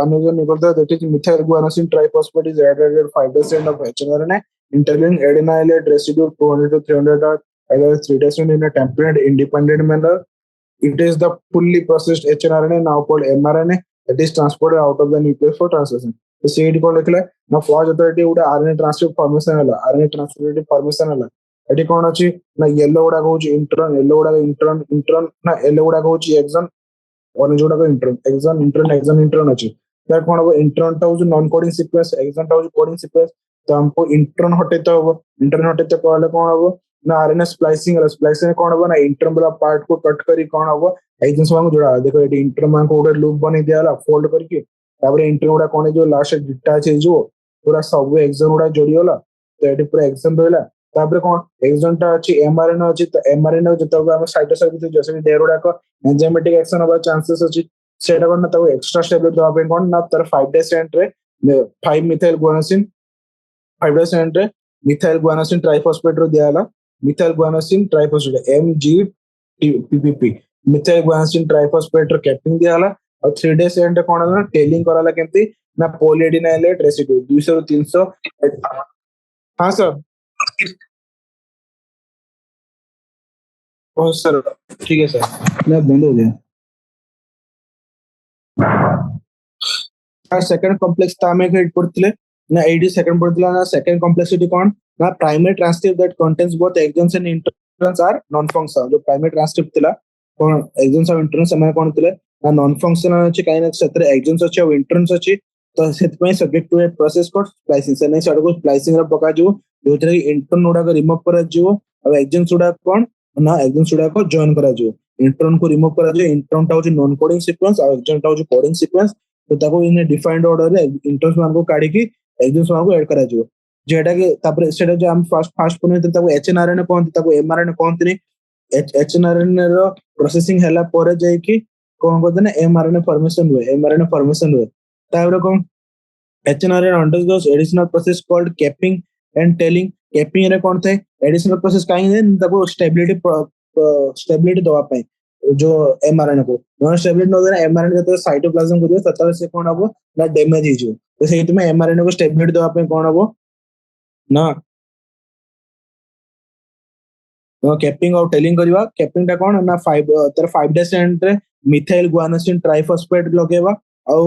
that is methyl guanosine triphosphate is added at 5% of HNRNA. Interlinked adenylate residue 200 to 300 are added 3% in a temperate independent manner. It is the fully processed HNRNA, now called mRNA, that is transported out of the nucleus for translation. तो सीडी को लिखले ना फॉर जतरेटी उडा RNA transcript formation हला RNA transcriptive formation हला एटी कोन अछि ना येलो उडा होची इंट्रॉन येलो उडा इंट्रॉन ना येलो उडा होची एक्सन ऑरेंज उडा इंट्रॉन एक्सन इंट्रॉन अछि दैट कोन हो इंट्रॉन ता होची नॉन कोडिंग सीक्वेंस एक्सन ता होची कोडिंग सीक्वेंस तो हमको इंट्रॉन हटेते हो इंट्रॉन हटेते कहले कोन हो ना आरएनए स्प्लाइसिंग कोन हो ना इंट्रॉन वाला पार्ट को कट करी कोन हो एक्सन सब जोड़ा देखो एटी इंट्रॉन मान को उडा लूप बने दियाला फोल्ड करके तापर इंट्रॉन उडा कोन जो लास्ट डिटैच है जो पूरा सब एक्सन उडा जोड़ी होला तो एटी पूरा एक्सन रहला तापर कोन एक्सन ता अछि एमआरएनए अछि तो एमआरएनए जतो हम साइटोसाइट जैसे डेर उडा को एंजाइमेटिक एक्शन होबा चांसेस अछि सेटा कोन ताको एक्स्ट्रा स्टेबल दवा पे कोन ना तर 5 डे सेंट रे 5 मिथाइल गुआनोसिन 5 डे सेंट रे मिथाइल गुआनोसिन ट्राइफॉस्फेट रो दियाला methyl guanosine triphosphate MGPPP methyl guanosine triphosphate रो कैपिंग दिया हला और 3 डेज एंड कोन हला टेलिंग कराला केमती ना पॉलीएडिनाइलेट रेसिड्यू 200 ରୁ 300। हां सर। ओ सर ठीक है सर मैं बंद हो गया। सेकंड कॉम्प्लेक्स ता में हेड पड़तले ना एडी सेकंड पड़तला ना सेकंड कॉम्प्लेक्सिटी कौन ना primary transcript that contains both exons and introns are non functional जो प्राइमरी ट्रांसक्रिप्ट थिला कौन एक्सॉन्स और इंट्रॉन्स समय कौन थिले ना नॉन फंक्शनल अछि काई ना सेतरे एक्सॉन्स अछि और इंट्रॉन्स अछि तो सेत में subject to a process called splicing से नहीं सड को स्प्लाइसिंग रो पका जो जोतरे इंट्रॉन उडा को रिमूव करा जो और एक्सॉन्स उडा कौन ना एक्सॉन्स उडा को जॉइन करा जो इंट्रॉन को रिमूव करा जो इंट्रॉन टा होची नॉन कोडिंग सीक्वेंस और एक्सॉन टा होची कोडिंग सीक्वेंस तो ताको इन डिफाइंड ऑर्डर रे इंट्रॉन्स मान को काढी की एक्सॉन्स मान को ऐड करा जो जेटा के तापर सेटा जो हम फर्स्ट फर्स्ट पने ताको एचएनआरएन कोन ताको एमआरएन कोन तनी एचएनआरएन रो प्रोसेसिंग हैला परे जाई की कोन को देना एमआरएन फॉर्मेशन हुए तापर कोन hnRNA undergoes additional process called capping and tailing capping रे कोन थे एडिशनल प्रोसेस काई है ताको स्टेबिलिटी दवा पाए जो एमआरएन को नॉन स्टेबिलिटी न देना एमआरएन जब साइटोप्लाज्म को दियो ततले से कोन हबो ना डैमेज हिजो तो सेहि तुमे एमआरएन को स्टेबिलिटी दवा पाए कोन हबो ना कैपिंग और टेलिंग करवा कैपिंग टा कोन ना 5 तर 5 डेज एंड रे मिथाइल गुआनोसिन ट्राइफॉस्फेट लगेवा और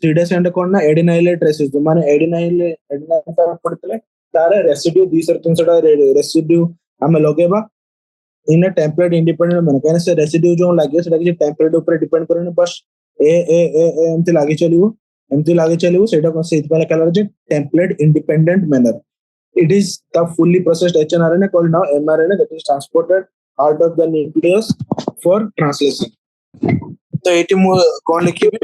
3 डेज एंड कोन ना एडिनाइलेट रेसिड्यू माने एडिनाइल पड़तले तारे रेसिड्यू 200 300 टा रेसिड्यू हमें लगेवा इन अ टेम्पलेट इंडिपेंडेंट मैंने कहने से रेसिड्यू जो लागे सेटा कि टेम्पलेट ऊपर डिपेंड करने बस ए एमती लागे चलिवो सेटा को से इतबाला कलर जे template independent manner it is the fully processed hnRNA called now mRNA that is transported out of the nucleus for translation तो एटी मु कौन लिखिबे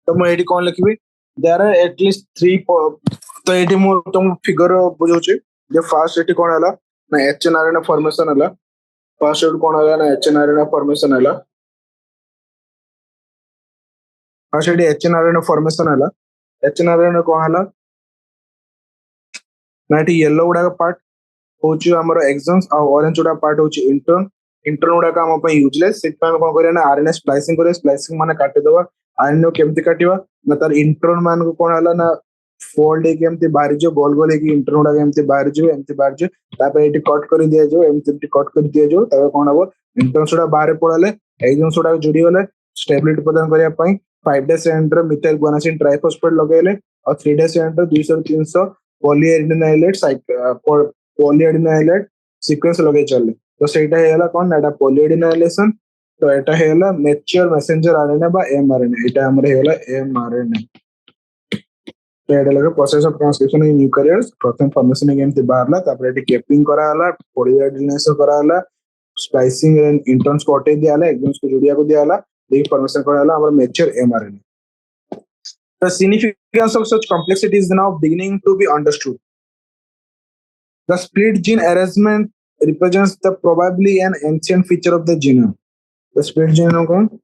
तो मैं एटी कौन लिखिबे देयर आर एटलीस्ट 3 तो एटी मु तुम फिगर बुझौची जे फर्स्ट एटी कौन हला ना hnRNA फॉर्मेशन हला फर्स्ट एटी कौन हला ना hnRNA फॉर्मेशन हला फर्स्ट एटी hnRNA फॉर्मेशन हला hnRNA कौन हला ना एटी येलो उडा का पार्ट होची हमर एक्सॉन्स और ऑरेंज उडा पार्ट होची इंटर्न उडा का हम पे यूजलेस सेट पे हम कोन करे ना आरएनए स्प्लाइसिंग माने काटे दवा आरएनए केमति काटिवा ना तार इंटर्न मान को कोन हला ना फोल्ड केमति बाहर जो गोल गोल की इंटर्न उडा केमति बाहर जो एमति बाहर जो तापे एटी कट कर दिया जो एमति कट कर दिया जो तबे कोन हबो इंटर्न उडा बाहर पड़ाले एक्सॉन्स उडा जोडी गले स्टेबिलिटी प्रदान करिया पई 5 days and methyl guanosine triphosphate लगेले और 3 डेज एंड 200 300 पॉलीएडिनाइलेट सीक्वेंस लगे चले तो सेटा हेला कोन एटा पॉलीएडिनाइलेशन तो एटा हेला मैच्योर मैसेंजर आरएनए बा एमआरएनए एटा हमरे हेला एमआरएनए तो एटा लगे process of transcription in eukaryotes प्रथम फॉर्मेशन केमति बाहरला तापर एटी कैपिंग करा हला पॉलीएडिनाइलेशन करा हला स्प्लाइसिंग एंड इंटर्न्स को हटे दिया हला एक्सॉन्स को जोड़िया को दिया हला दी फॉर्मेशन करा हला हमर mature mRNA the significance of such complexity is now beginning to be understood. The split gene arrangement represents the probably an ancient feature of the genome. The split gene arrangement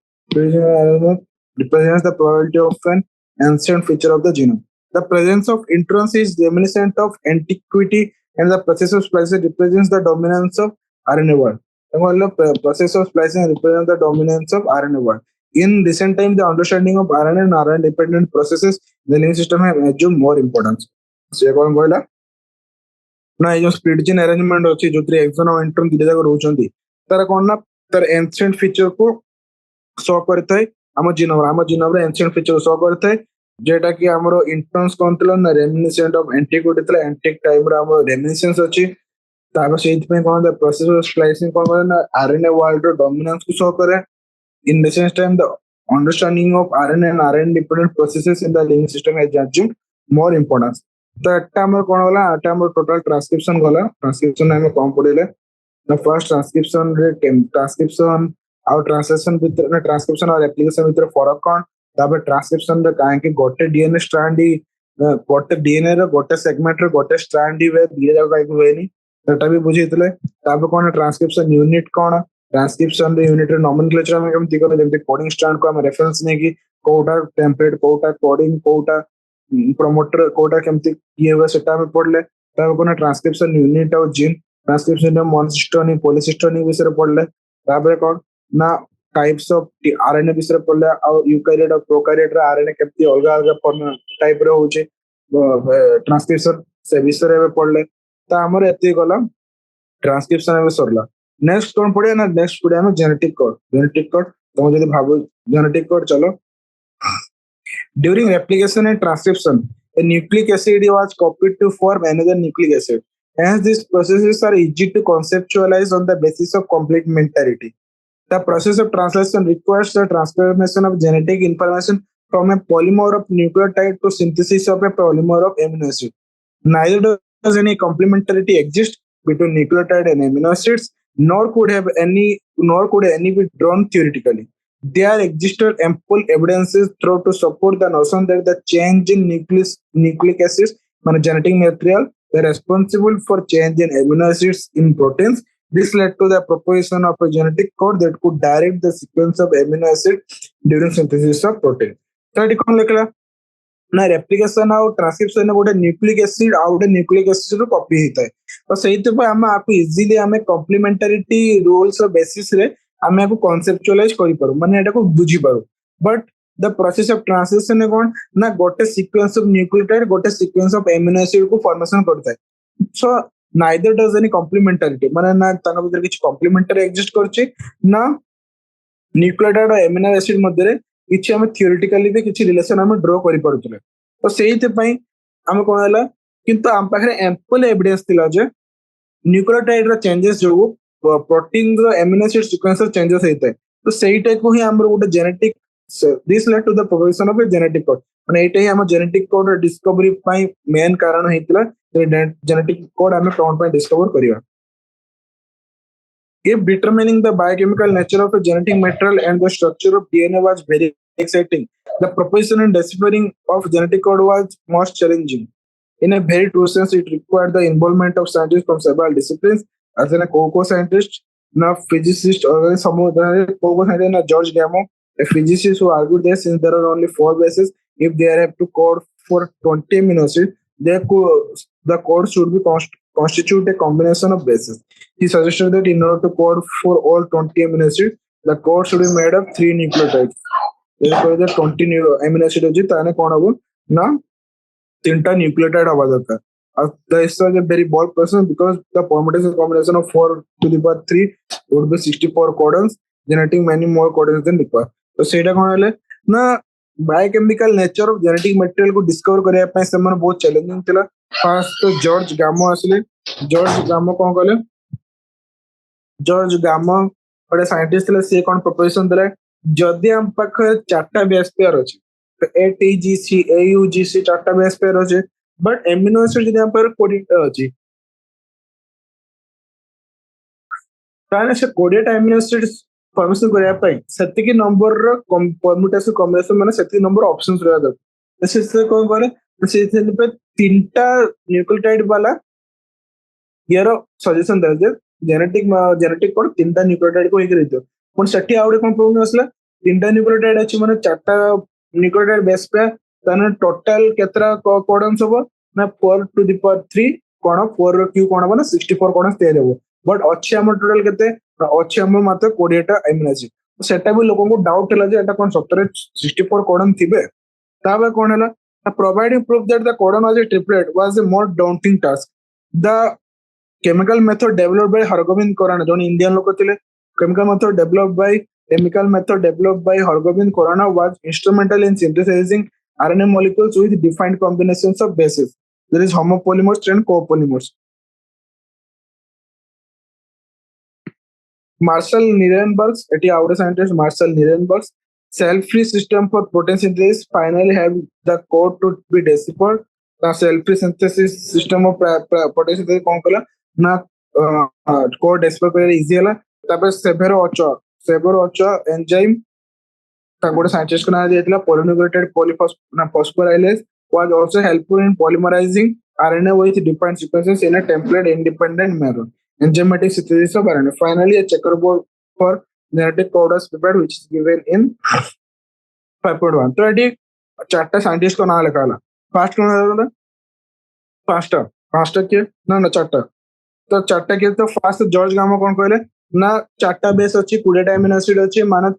represents the probability of an ancient feature of the genome. The presence of introns is reminiscent of antiquity, and the process of splicing represents the dominance of RNA world. The process of splicing represents the dominance of RNA world. In recent times, the understanding of RNA and RNA-dependent processes in the living system have assumed more importance. से कौन कहला ना ये जो split gene arrangement अछि जो axon और intron दिले जाक रहउचंदी तार कोन ना तार एंशिएंट फीचर को शो करथाय हम जीनोम रे एंशिएंट फीचर शो करथाय जेटा कि हमरो इंट्रॉन्स कोनतल ना रेमिनिसेंट ऑफ एंटिक्विटी तला एंटिक टाइम रे हमरो रेमिनिसेंस अछि ताबे सेहि पे कोन द प्रोसेस ऑफ स्प्लाइसिंग कोन ना आरएनए वर्ल्ड रो डोमिनेंस को शो करे in recent time the understanding of RNA and RNA dependent processes in the living system has assumed more importance तो एटा हमर कोन होला एटा हमर टोटल ट्रांसक्रिप्शन गला ट्रांसक्रिप्शन हम कम पड़िले ना फर्स्ट ट्रांसक्रिप्शन रे ट्रांसक्रिप्शन और ट्रांसलेशन भीतर ना ट्रांसक्रिप्शन और एप्लीकेशन भीतर फरक कोन ताबे ट्रांसक्रिप्शन रे काहे कि गोटे डीएनए स्ट्रैंड ही गोटे डीएनए रे गोटे सेगमेंट रे गोटे स्ट्रैंड ही वे धीरे जाक काहे होएनी एटा भी बुझितले ताबे कोन ट्रांसक्रिप्शन यूनिट कोन ट्रांसक्रिप्शन रे यूनिट रे नोमेनक्लेचर हम केमति करे जेमति कोडिंग स्टैंड को हम रेफरेंस ने कि कोटा टेम्पलेट कोटा कोडिंग कोटा प्रमोटर कोटा केमति ये हुआ सेटा में पढ़ले तापर ट्रांसक्रिप्शन यूनिट और जीन ट्रांसक्रिप्शन मोनोसिस्टोनिक पॉलीसिस्टोनिक विषय पढ़ले तापर कौन ना टाइप्स ऑफ आरएनए विषय पढ़ले और यूकैरियोट और प्रोकैरियोट रे आरएनए केमती अलग अलग टाइप रे होचे ट्रांसक्रिप्शन से विषय रे पढ़ले तो हमर एते गला ट्रांसक्रिप्शन में सरला नेक्स्ट कौन पढ़े ना नेक्स्ट पढ़े हम जेनेटिक कोड तुम जदि भाबो जेनेटिक कोड चलो during replication and transcription a nucleic acid was copied to form another nucleic acid hence these processes are easy to conceptualize on the basis of complementarity. The process of translation requires the transformation of genetic information from a polymer of nucleotide to synthesis of a polymer of amino acid. Neither does any complementarity exist between nucleotide and amino acids, nor could any be drawn theoretically. There existed ample evidences through to support the notion that the change in nucleic acids, genetic material, were responsible for change in amino acids in proteins. This led to the proposition of a genetic code that could direct the sequence of amino acid during synthesis of protein. So, ना replication आउ transcription गोटे nucleic acid आ गोटे nucleic acid रो copy होता है तो सेहित पे हम आपको इजीली हमें कॉम्प्लीमेंटरिटी रूल्स रो बेसिस रे हम आपको कांसेप्चुअलाइज करि पारू माने एटा को बुझी पारू but the process of translation कोन ना गोटे सीक्वेंस ऑफ न्यूक्लियोटाइड गोटे सीक्वेंस ऑफ एमिनो एसिड को फॉर्मेशन करता है so neither does any complementarity माने ना ताका भीतर किछ कॉम्प्लीमेंटरी एग्जिस्ट करछि ना न्यूक्लियोटाइड और एमिनो एसिड मध्ये किछि हम थियोरेटिकली भी किछि रिलेशन हम ड्रॉ करि पड़ुतले तो सेहित पई हम कोन हला किंतु हम पाखरे एम्पल एविडेंस थिला जे न्यूक्लियोटाइड रो चेंजेस जो प्रोटीन रो एमिनो एसिड सीक्वेंस चेंजेस हेते तो सेहिटा को ही हमर गोटे genetic this lead to the proposition of a genetic code माने एटा ही हम जेनेटिक कोड डिस्कवरी पई मेन कारण हेतिला जेनेटिक कोड हम कोन पई डिस्कवर करिया. If determining the biochemical nature of a genetic material and the structure of DNA was very exciting, the proposition and deciphering of genetic code was most challenging. In a very true sense, it required the involvement of scientists from several disciplines, as in a co-scientist, a physicist, or a George Gamow, a physicist who argued that since there are only 4 bases, if they have to code for 20 amino acids, the code should be constitute a combination of bases. He suggested that in order to code for all 20 amino acids, the code should be made of 3 nucleotides. Therefore, the 20 amino acids hoji ताने कौन होगा ना 3टा nucleotide होगा दरकार. This was a very bold person because the permutation combination of 4 to the power 3 would be 64 codons, generating many more codons than required. तो सेटा कौन है ना biochemical nature of genetic material को डिस्कवर करया पय समान बहुत चैलेंजिंग थिला. फर्स्ट तो जॉर्ज गामो आसले. जॉर्ज गामो कौन कहले जॉर्ज गामो गोटे साइंटिस्ट थिले से कोन प्रोपोजिशन देले जदि हम पाख 4टा बेस पेयर अछि तो एटीजीसी एयूजीसी 4टा बेस पेयर अछि बट एमिनो एसिड जदि हम पर 20टा अछि ताने से 20टा एमिनो एसिड फॉर्मेशन करया पय सेतिकी नंबर रो परम्यूटेशन कॉम्बिनेशन माने सेतिकी नंबर ऑप्शंस रहया दरकार से कोन करे से पे 3टा न्यूक्लियोटाइड वाला यार सजेशन दे जे जेनेटिक कोड 3टा न्यूक्लियोटाइड को एक रहितो पण सेठी आउडे कोन प्रॉब्लम असला 3टा न्यूक्लियोटाइड अछि माने 4टा न्यूक्लियोटाइड बेस पे ताने टोटल केतरा कोडन्स होबो ना 4 टू द पावर 3 कोन 4 रो क्यू कोन बना 64 कोडन्स ते देबो बट अछि हमर टोटल केते अछि हमर मात्र 20टा एमिनो एसिड सेटा भी लोगन को डाउट हला जे एटा कोन सप्तरे 64 कोडन थिबे ताबे कोन हला providing proof that the codon was a triplet was a more daunting task. The chemical method developed by Hargobind Khorana, जो Indian लोग थे, chemical method developed by Hargobind Khorana was instrumental in synthesizing RNA molecules with defined combinations of bases. There is homopolymers and copolymers. Marshall Nirenberg's, eighty out scientist Marshall Nirenberg's cell-free system for protein synthesis finally have the code to be deciphered. The cell-free synthesis system of protein synthesis कौन कला ना code decipher करे easy हला. तापर Severo ओचो enzyme तांगोडे scientist को ना दियतला polynucleotide phosphorylase was also helpful in polymerizing RNA with defined sequences in a template independent manner. Enzymatic synthesis of RNA. Finally, a checkerboard for genetic code was prepared, which is given in 5.1. तो eighty 4टा scientist को ना लिखा ला. First कौन है? Faster पांचटा किए ना ना चारटा तो चारटा किए तो फास्ट जॉर्ज गामा कौन कहले ना चारटा बेस अच्छी 20टा अमीनो एसिड अच्छी माने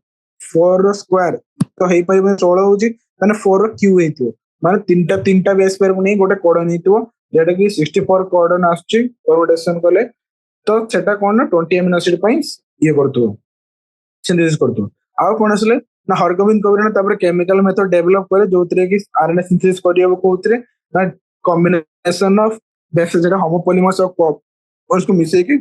4 रो स्क्वायर तो हेई परिबे 16 होची माने 4 रो क्यू हेतियो माने तीनटा तीनटा बेस पेयर को नहीं गोटे कोडन हेतियो जेटा कि 64 कोडन आछी परमुटेशन कले तो सेटा कोन ना 20 अमीनो एसिड पई ये करतो सिंथेसिस करतो आ कोन असले ना हरगोविंद कबीर ने तापर केमिकल मेथड डेवलप करे जोतरे कि आरएनए सिंथेसिस करियो कोउतरे ना कॉम्बिनेशन ऑफ बेस जेटा होमोपॉलीमर्स ऑफ और उसको मिसे के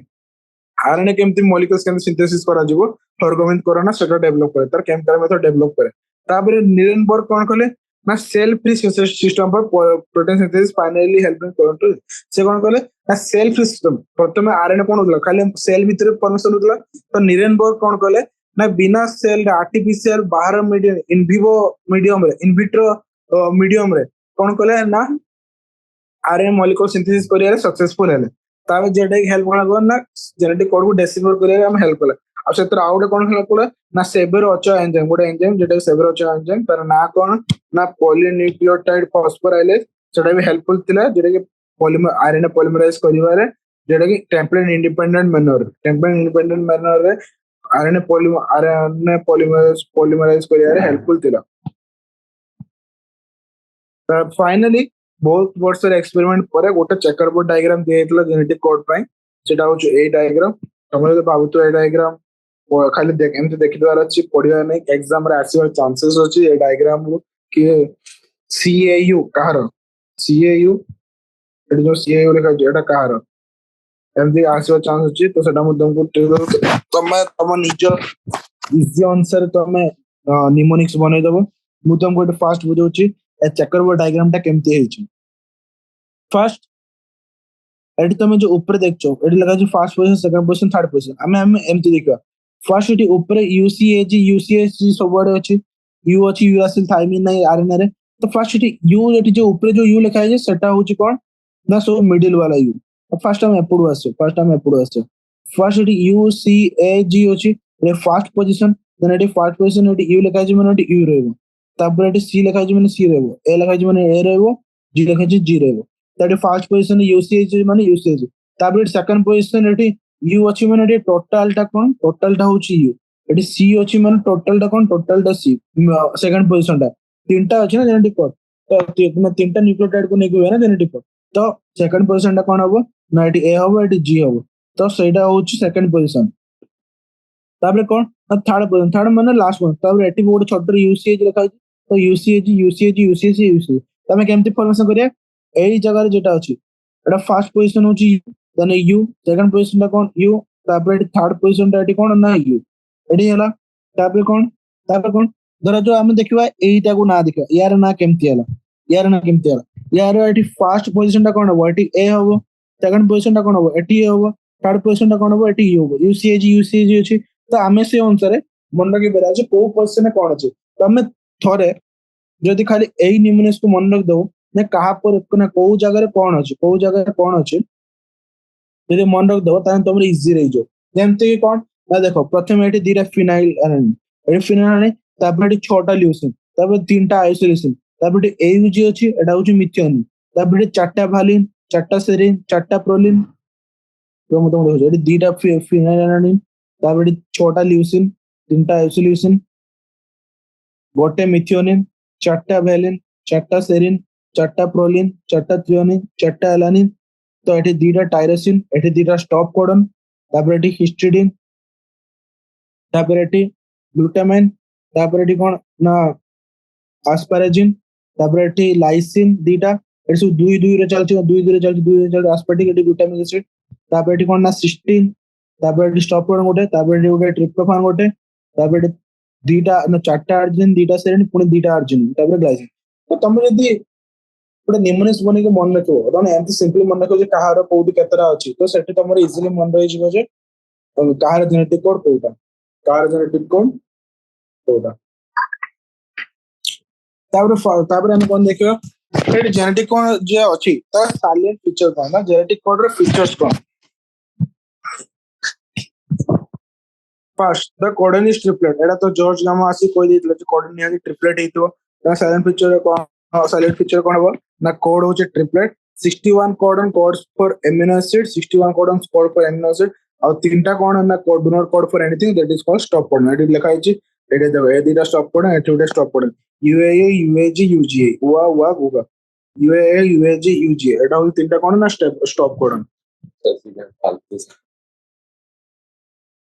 आरएनए केमती मॉलिक्यूल्स केमती सिंथेसिस करा जिवो हरगोविंद कोरोना सेटा डेवलप करे तार केमिकल मेथड डेवलप करे तापर निरेनबर्ग कोन कले ना सेल फ्री सिस्टम पर protein synthesis finally helping current से कोन कले ना सेल फ्री सिस्टम प्रथमे आरएनए कोन होतला खाली सेल भीतर परमिशन होतला तो निरेनबर्ग कोन कले ना बिना सेल आर्टिफिशियल बाहर मीडियम इन विवो मीडियम रे इन विट्रो मीडियम रे कोन कले ना आरएनए मॉलिक्यूल सिंथेसिस करिया सक्सेसफुल हेले तावे जेटा हेल्प कला ना जेनेटिक कोड को डेसिफर करिया हम हेल्प कला आ सेतर आउटे कोन हेल्प कला ना सेवर ओचो एंजाइम गोटे एंजाइम जेटा सेवर ओचो एंजाइम तर ना कोन ना पॉलीन्यूक्लियोटाइड फॉस्फोराइलेज सेटा भी हेल्पफुल थिला जेटा कि पॉलीमर आरएनए पॉलीमराइज करिवारे जेटा कि टेम्पलेट इंडिपेंडेंट मैनर रे आरएनए पॉलीमराइज करिवारे हेल्पफुल थिला फाइनली बहुत वर्ष एक्सपेरिमेंट पर गोटे चेकरबोर्ड डायग्राम दिया जेनेटिक कोड पाई सेटा होछ ए डायग्राम तमरे तो भाबुतो ए डायग्राम खाली देख एमते देखिदार अछि पढिया नै एग्जाम रे आसीबार चांसेस अछि ए डायग्राम कि सीएयू कहार सीएयू एडी जो सीएयू लेखा जेटा कहार एमती आसीबार चांस अछि तो सेटा मु तुमको तम निज इजी आंसर तमे निमोनिक्स बनै दबो मु तुमको फास्ट बुझौछि ए चेकरबोर्ड डायग्राम टा केमती हेछि फर्स्ट एडी तुम जो ऊपर देखछो एडी लगा जो first position second position third position हमें एमती देखा फर्स्ट एटी ऊपर यूसीएजी सब वर्ड अछि यू अछि यूरासिल थाइमिन नै आरएनए रे तो फर्स्ट एटी यू एटी जो ऊपर जो यू लिखा है सेटा होछि कोन ना सो मिडिल वाला यू फर्स्ट टाइम एपडू आसे फर्स्ट एटी यूसीएजी अछि रे फर्स्ट पोजीशन देन एटी फर्स्ट पोजीशन एटी यू लिखा है माने एटी यू रहबो तापर एटी सी लिखा है माने सी रहबो ए लिखा है माने ए रहबो जी लिखा है जी रहबो दैट फर्स्ट पोजीशन यूसीएजी माने यूसीएजी तापर सेकंड पोजीशन एटी यू अछि माने एटी टोटल टा कोन टोटल टा होछि यू एटी सी अछि माने टोटल टा कोन टोटल टा सी सेकंड पोजीशन टा तीनटा अछि ना जेनेटिक कोड तो तीनटा न्यूक्लियोटाइड को नेगु है ना जेनेटिक कोड तो सेकंड पोजीशन टा कोन हबो ना एटी ए हबो एटी जी हबो तो सेटा होछि सेकंड पोजीशन तापर कोन थर्ड पोजीशन थर्ड माने लास्ट वन तापर एटी बोर्ड छोटर यूसीएजी लिखा अछि तो यूसीएजी तमे केमती फॉर्मेशन करिया एई जगह रे जेटा अछि एटा फर्स्ट पोजीशन होछि देन यू सेकंड पोजीशन टा कोन यू तापर थर्ड पोजीशन टा एटी कोन ना यू एडी हला तापर कोन धरा जो हम देखिबा एईटा को ना देखिबा यार ना केमती हला यार एटी फर्स्ट पोजीशन टा कोन हो एटी ए हो सेकंड पोजीशन टा कोन हो एटी ए हो थर्ड पोजीशन टा कोन हो एटी यू हो यूसीएजी अछि तो आमे से अनुसार मन रखि बेरा जे को पोजीशन कोन अछि तो हमें थोरे जदि खाली एई निमोनिक्स को मन रख दो ने कहा पर ना को जगह रे कोन अछि यदि मन रख दो तान तुम इजी रही जो जेमते कोन ना देखो प्रथम एटी दीटा फिनाइल एटी फिनाइल तापर एटी छोटा ल्यूसिन तापर तीनटा आइसोलेशन तापर एटी एयूजी अछि एटा होछि मिथियोनिन तापर एटी चारटा भालिन चारटा सेरिन चारटा प्रोलिन तो मत देखो एटी दीटा फिनाइल तापर एटी छोटा ल्यूसिन तीनटा आइसोलेशन गोटे मिथियोनिन चारटा भालिन चारटा सेरिन चारटा प्रोलिन चारटा थ्रियोनिन चारटा एलानिन तो एटी दीटा टायरोसिन एटी दीटा स्टॉप कोडन तापर एटी हिस्टिडिन तापर एटी ग्लूटामाइन तापर एटी कोन ना आस्पाराजिन तापर एटी लाइसिन दीटा एटी सब दुई रे चलछि आस्पार्टिक एटी ग्लूटामिक एसिड तापर एटी कोन ना सिस्टीन तापर एटी स्टॉप कोडन गोटे तापर एटी गोटे ट्रिप्टोफान गोटे तापर एटी दीटा ना चारटा अर्जिनिन दीटा सेरिन पुनी दीटा अर्जिनिन तापर ग्लाइसिन तो तुम यदि गोटे निमोनिक्स बने के मन रखो तने एमती सिंपली मन रखो जे कहार कोउटी केतरा अछि तो सेठी तमर इजीली मन रहि जिवो जे कहार जेनेटिक कोड कोउटा तापर हम कोन देखियो एटी जेनेटिक कोड जे अछि त साइलेंट फीचर कोन ना जेनेटिक कोड रे features cone first the codon is triplet एटा तो जॉर्ज गामा आसी कोइ दितले जे कोडन निया ट्रिपलेट हेतो ता साइलेंट फीचर कोन साइलेंट फीचर कोन हो ना कोड होचे triplet 61 codon codes for amino acid, 61 codons code for amino acid, और तीनटा कौन ना code do not code for anything that is called stop codon. एटी लिखा है एटे देखो ए दुटा स्टॉप कोडन एटी उटे stop codon UAA UAG UGA उआ उआ गुगा यूएए यूएजी यूजीए एटा हो तीनटा कौन ना stop codon.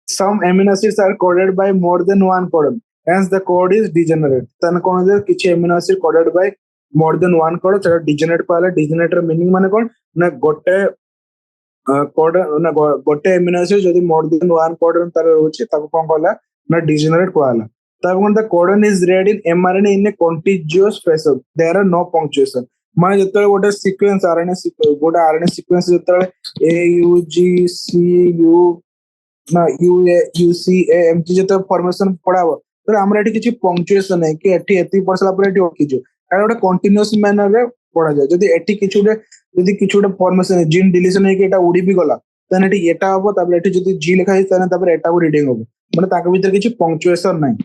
Some amino acids are coded by more than one codon, hence the code is degenerate. तन कौन जे किछि amino acid coded by more than one codon सेटा degenerate कहला. degenerate ର meaning माने कौन ना गोटे कोड ना गोटे amino acid जदि more than one codon तार रहउछि ताको कोन कहला ना degenerate कहला. ताको कोन the codon is read in mRNA in a contiguous fashion, there are no punctuation. माने जतले गोटे sequence RNA गोटे RNA sequence जतले A U G C U ना यूए यूसीए एमटी जते फॉर्मेशन पड़ाबो तो हमरा एठी किछि पंक्चुएशन है कि एठी एति परसला पर एठी ओकी जो एटा गोटे कंटीन्यूअस मैनर रे पड़ा जाय. जदि एठी किछुडे फॉर्मेशन है जीन डिलीशन है कि एटा उडी भी गला तने एठी एटा हबो तबले एठी जदि जी लिखा है तने तबरे एटा को रीडिंग हबो माने ताके भीतर किछि पंक्चुएशन नाही.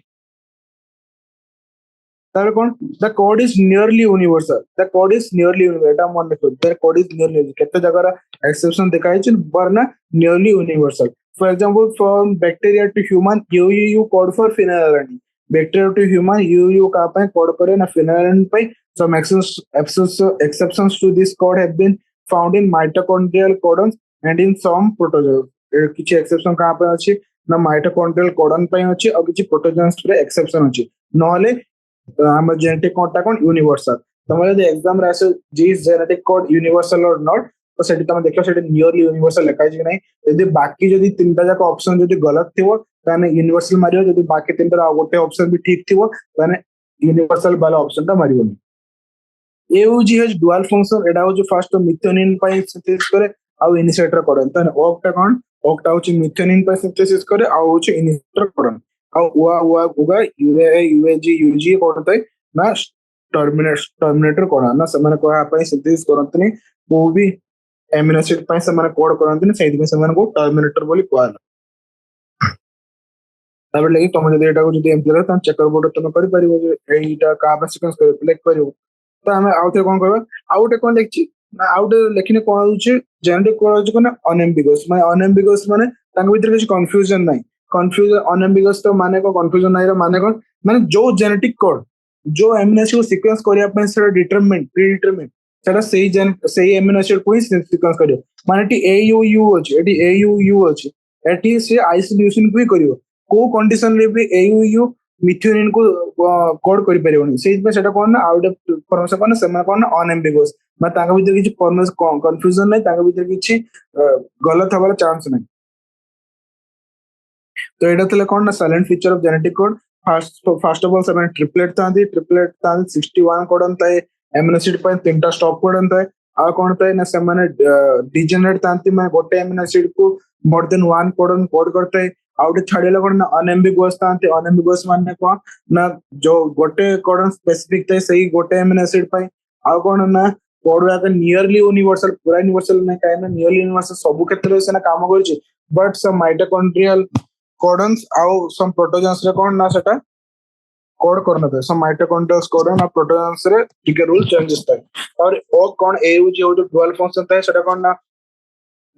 तबे कोन the code is nearly universal. The code is nearly universal एटा मन रखो. द कोड इज नियरली केते जगह एक्सेप्शन देखाइ छि बरना nearly universal. For example, from bacteria to human, UUU code for phenylalanine. Bacteria to human, UUU का पे code करे ना phenylalanine पे. Some exceptions to this code have been found in mitochondrial codons and in some protozoans. किछि exception कहाँ पे अछि ना mitochondrial codon पे अछि और किछि protozoans पे exception अछि. नहले हम genetic code टा कोन universal. तमले the exam रे आसे is genetic code universal or not तो सेठी तमे देखो सेठी नियरली यूनिवर्सल लिखा छै नै. यदि बाकी जदि तीनटा जाक ऑप्शन जदि गलत थिवो ताने यूनिवर्सल मारियो. जदि बाकी तीनटा आ गोटे ऑप्शन भी ठीक थिवो ताने यूनिवर्सल वाला ऑप्शन ता Mario. AUG has dual function. एडा हो जो फर्स्ट मिथेनिन पे सिंथेसिस करे आ इनिशिएटर करन ताने ओकटा कोन ओकटा हो मिथेनिन पे सिंथेसिस करे आ हो इनिशिएटर करन आ उआ उआ उगा यूए यूएजी यूजी कोनते ना टर्मिनेटर कोन ना समान को आ पे सिंथेसिस करंतनी वो भी एमिनो एसिड पे समान कोड करंतनी सेहि में समान को टर्मिनेटर बोली कहला. तबे लगी तुम जदि एटा को जदि एमपी रे त चेकर बोर्ड तुम करि परिबो जे एटा का बा सीक्वेंस कर सिलेक्ट करियो तो हमें आउटे कोन करबा आउटे कोन लिखछि ना आउटे लेखिने कोन होछि जेनेटिक कोड होछि कोन अनएम्बिगस माने तांग भीतर किछ कंफ्यूजन नै. कंफ्यूजन अनएम्बिगस तो माने को कंफ्यूजन नै रो माने कोन माने जो जेनेटिक कोड जो एमिनो एसिड को सीक्वेंस करिया पे से डिटरमिनेट प्रीडिटरमिनेट सेटा सही एमिनो एसिड को ही सीक्वेंस करियो. माने टी एयूयू अछि एटी एयूयू अछि एटी से आइसोल्यूशन को ही करियो. को कंडीशन रे भी एयूयू मिथेनिन को कोड करि परिबोनी सेहि पे सेटा कोन ना आउट फॉर्मेशन कोन समान कोन अनएम्बिगस मा ताका भीतर किछि फॉर्मेशन कंफ्यूजन नै ताका भीतर किछि गलत हबार चांस नै. तो एटा तले कोन ना silent feature of genetic code. First of all समान ट्रिपलेट तांदी 61 कोडन ताए एमिनो एसिड पे तीनटा स्टॉप कोडन ताए आ कोन ताए ना समान डिजेनरेट तांती में गोटे एमिनो एसिड को more than one codon code करते आउट छाड़ेला कोन ना अनएम्बिगस तांती. अनएम्बिगस माने कोन ना जो गोटे कोडन स्पेसिफिक ताए सही गोटे एमिनो एसिड पे आ कोन ना कोड का नियरली यूनिवर्सल पूरा यूनिवर्सल नै काहे ना नियरली यूनिवर्सल सब क्षेत्र से ना काम करछि बट सम माइटोकॉन्ड्रियल कोडन्स आउ सम प्रोटोजन्स रे कोन ना सेटा कोड करना था. सम माइटोकॉन्ड्रियल कोडन और प्रोटोजन्स रे टिके रूल चेंजेस था. और ओ कोन एयूजी जो डुअल फंक्शन था सेटा कोन ना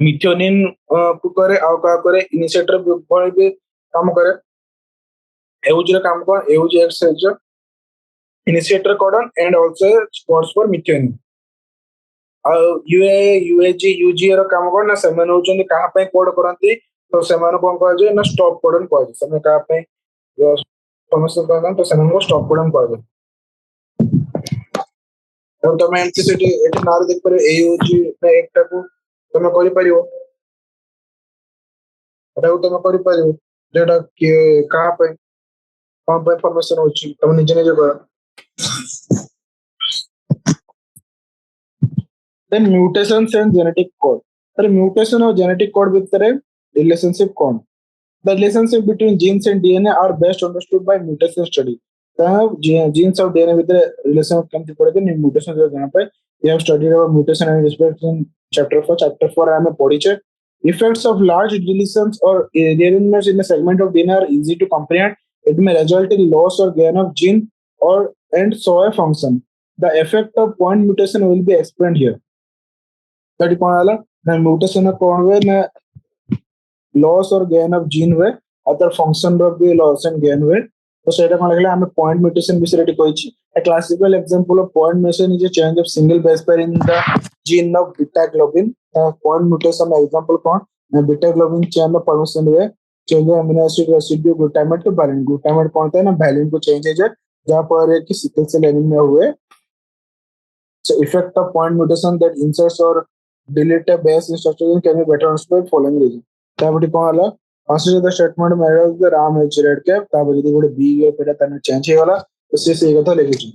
मिथेनिन को करे आ का करे इनिशिएटर बोल के काम करे. एयूजी रे काम कोन एयूजी एक्स जो initiator codon and also codes for methionine. यूए यूएजी यूजी रो काम कोन ना समान होचन कहां पे कोड करंती तो समान कोन कह जे ना स्टॉप कोडन कह जे समय कहां पे समस्या करना तो समान को स्टॉप कोडन कह जे. और तो मैं एंटीसिटी एटी नार देख पर एयूजी पे एकटा को तुम करि परियो एटा को तुम करि परियो जेटा कहां पे कौन पे इंफॉर्मेशन होची तुम निजे निजे कर. Then mutations and genetic code. तर mutation और genetic code भीतर relationship कौन? The relationship between genes and DNA are best understood by mutation study. Genes और DNA भीतर relation केमति पड़े नि mutation जो जहां पे we have studied about mutation and respect in chapter 4 हमें पढ़ी छे. Effects of large deletions or rearrangements in a segment of DNA are easy to comprehend. It may result in loss or gain of gene or and so a function. The effect of point mutation will be explained here. तो कौन आला ना mutation कौन हुए ना loss और gain of gene हुए other function of the loss and gain हुए तो सेटा कोन लागला हमें पॉइंट म्यूटेशन विषय रे कहिछि a classical example of point mutation is a change of single base pair in the gene of beta globin point mutation example कौन ना beta globin chain में परमिशन हुए change amino acid residue glutamate to valine glutamate कौन था ना valine को change है जहां पर कि सिकल सेल एनीमिया हुए so effect of point mutation that inserts or delete a base structure can be better understood following reason ताबडी कौन हला consider the statement made of the ram h red cap ताबडी जदी गोटे b गयो PETA तने change हे वाला तो से सही कथा लिखिछु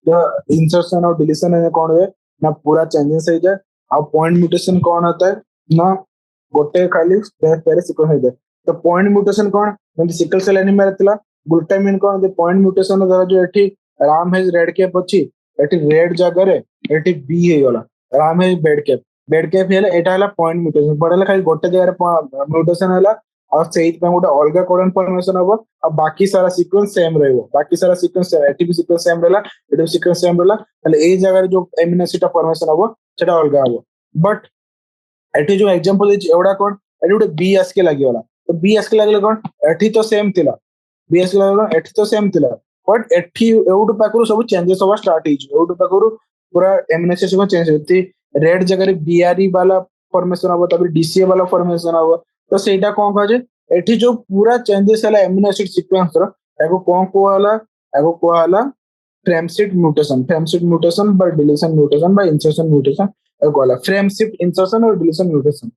तो इंसर्शन और डिलीशन है कौन हुए ना पूरा चेंजेस हो जाए और पॉइंट म्यूटेशन कौन होता है ना गोटे खाली पेरे सीक्वेंस हो जाए तो पॉइंट म्यूटेशन कौन जेंति सिकल सेल एनीमिया रहतला ग्लूटामिन कौन दे पॉइंट म्यूटेशन द्वारा जो एठी राम हेज रेड कैप अछि एठी रेड जगह रे एठी बी हे गला राम हेज बेड कैप हेला एटा हला पॉइंट म्यूटेशन पडला खाली गोटे जगह रे म्यूटेशन हला और सेही पे गोटे अलगा कोडन फॉर्मेशन हबो और बाकी सारा सीक्वेंस सेम रहइबो बाकी सारा सीक्वेंस एटी भी सीक्वेंस सेम रहला एटी भी सीक्वेंस सेम रहला ताले ए जगह रे जो एमिनो एसिड फॉर्मेशन हबो सेटा अलगा हबो बट एटी जो एग्जांपल इज एवडा कोन एटी गोटे बी एस के लागि वाला तो बी एस के लागि कोन एटी तो सेम थिला बी एस के लागि एटी तो सेम थिला बट एटी एवडु पाकरू सब चेंजेस होवा स्टार्ट हिज एवडु पाकरू पूरा एमिनो एसिड को चेंज होती रेड जगह रे बीआरई वाला फॉर्मेशन हबो तब डीसीए वाला फॉर्मेशन हबो तो सेटा कोन कहे एठी जो पूरा चेंजेस हला एमिनो एसिड सीक्वेंस रो एगो कोन को हला frame shift mutation by deletion mutation by insertion mutation एगो हला फ्रेम शिफ्ट इंसर्शन और deletion mutation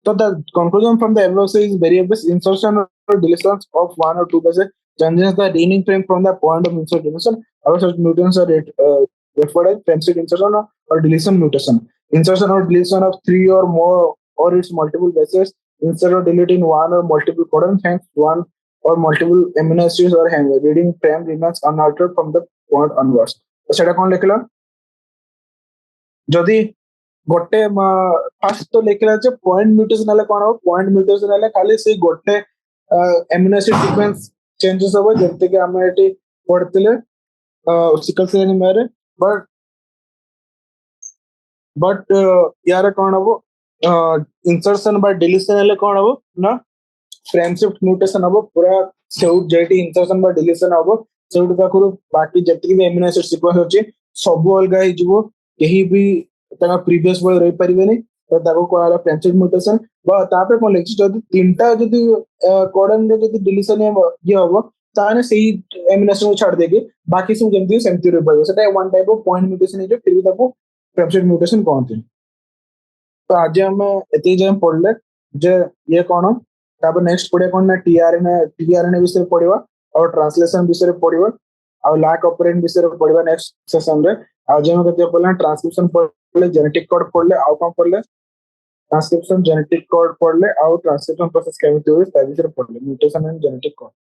so the conclusion from the above is very obvious insertion or deletion of one or two bases changes the renaming frame from the point of insert deletion or such mutations are referred as frame shift insertion or deletion mutation insertion or deletion of three or more or its multiple bases insert or delete in one or multiple codons hence one or multiple amino acids or reading frame remains unaltered from the point onwards तो सेटा कोन लिखला जदी गोटे fast तो लिखला जे point mutation हले कोन हो point mutation हले खाली से गोटे एमिनो एसिड सीक्वेंस चेंजेस हो जते कि हम एटी पढ़तिले सिकल सेल एनीमिया रे बट यार कोन हो इंसर्शन बाय डिलीशन हले कोन हो ना फ्रेम शिफ्ट म्यूटेशन हो पूरा सेउट जेटी इंसर्शन बाय डिलीशन हो सेउट पाखरु बाकी जति भी एमिनो एसिड सीक्वेंस होची सब अलगा हि जिवो केही भी ता प्रीवियस वाले रही परिबेनी तो ताको कोला फ्रेम शिफ्ट म्यूटेशन बा तापे कोन लेछि जदी तीनटा जदी कोडन रे जदी डिलीशन ये होबो ताने सही एमिनो एसिड को छाड़ देगे बाकी सब जंती सेमती रे पड़ो सेटा one type of point mutation है जो फिर भी ताको फ्रेम शिफ्ट म्यूटेशन कहते तो आज हम एते जे पढ़ले जे ये कोन तापर नेक्स्ट पढ़े कोन ना टीआरएनए विषय पढ़िबा और ट्रांसलेशन विषय पढ़िबा और लैक ऑपरेंट विषय पढ़िबा नेक्स्ट सेशन रे आज हम कते पढ़ले ट्रांसक्रिप्शन पढ़ले जेनेटिक कोड पढ़ले आउ कोन पढ़ले ट्रांसक्रिप्शन जेनेटिक कोड पढ़ले और ट्रांसक्रिप्शन प्रोसेस केमिति होय ता विषय पढ़ले म्यूटेशन एंड जेनेटिक कोड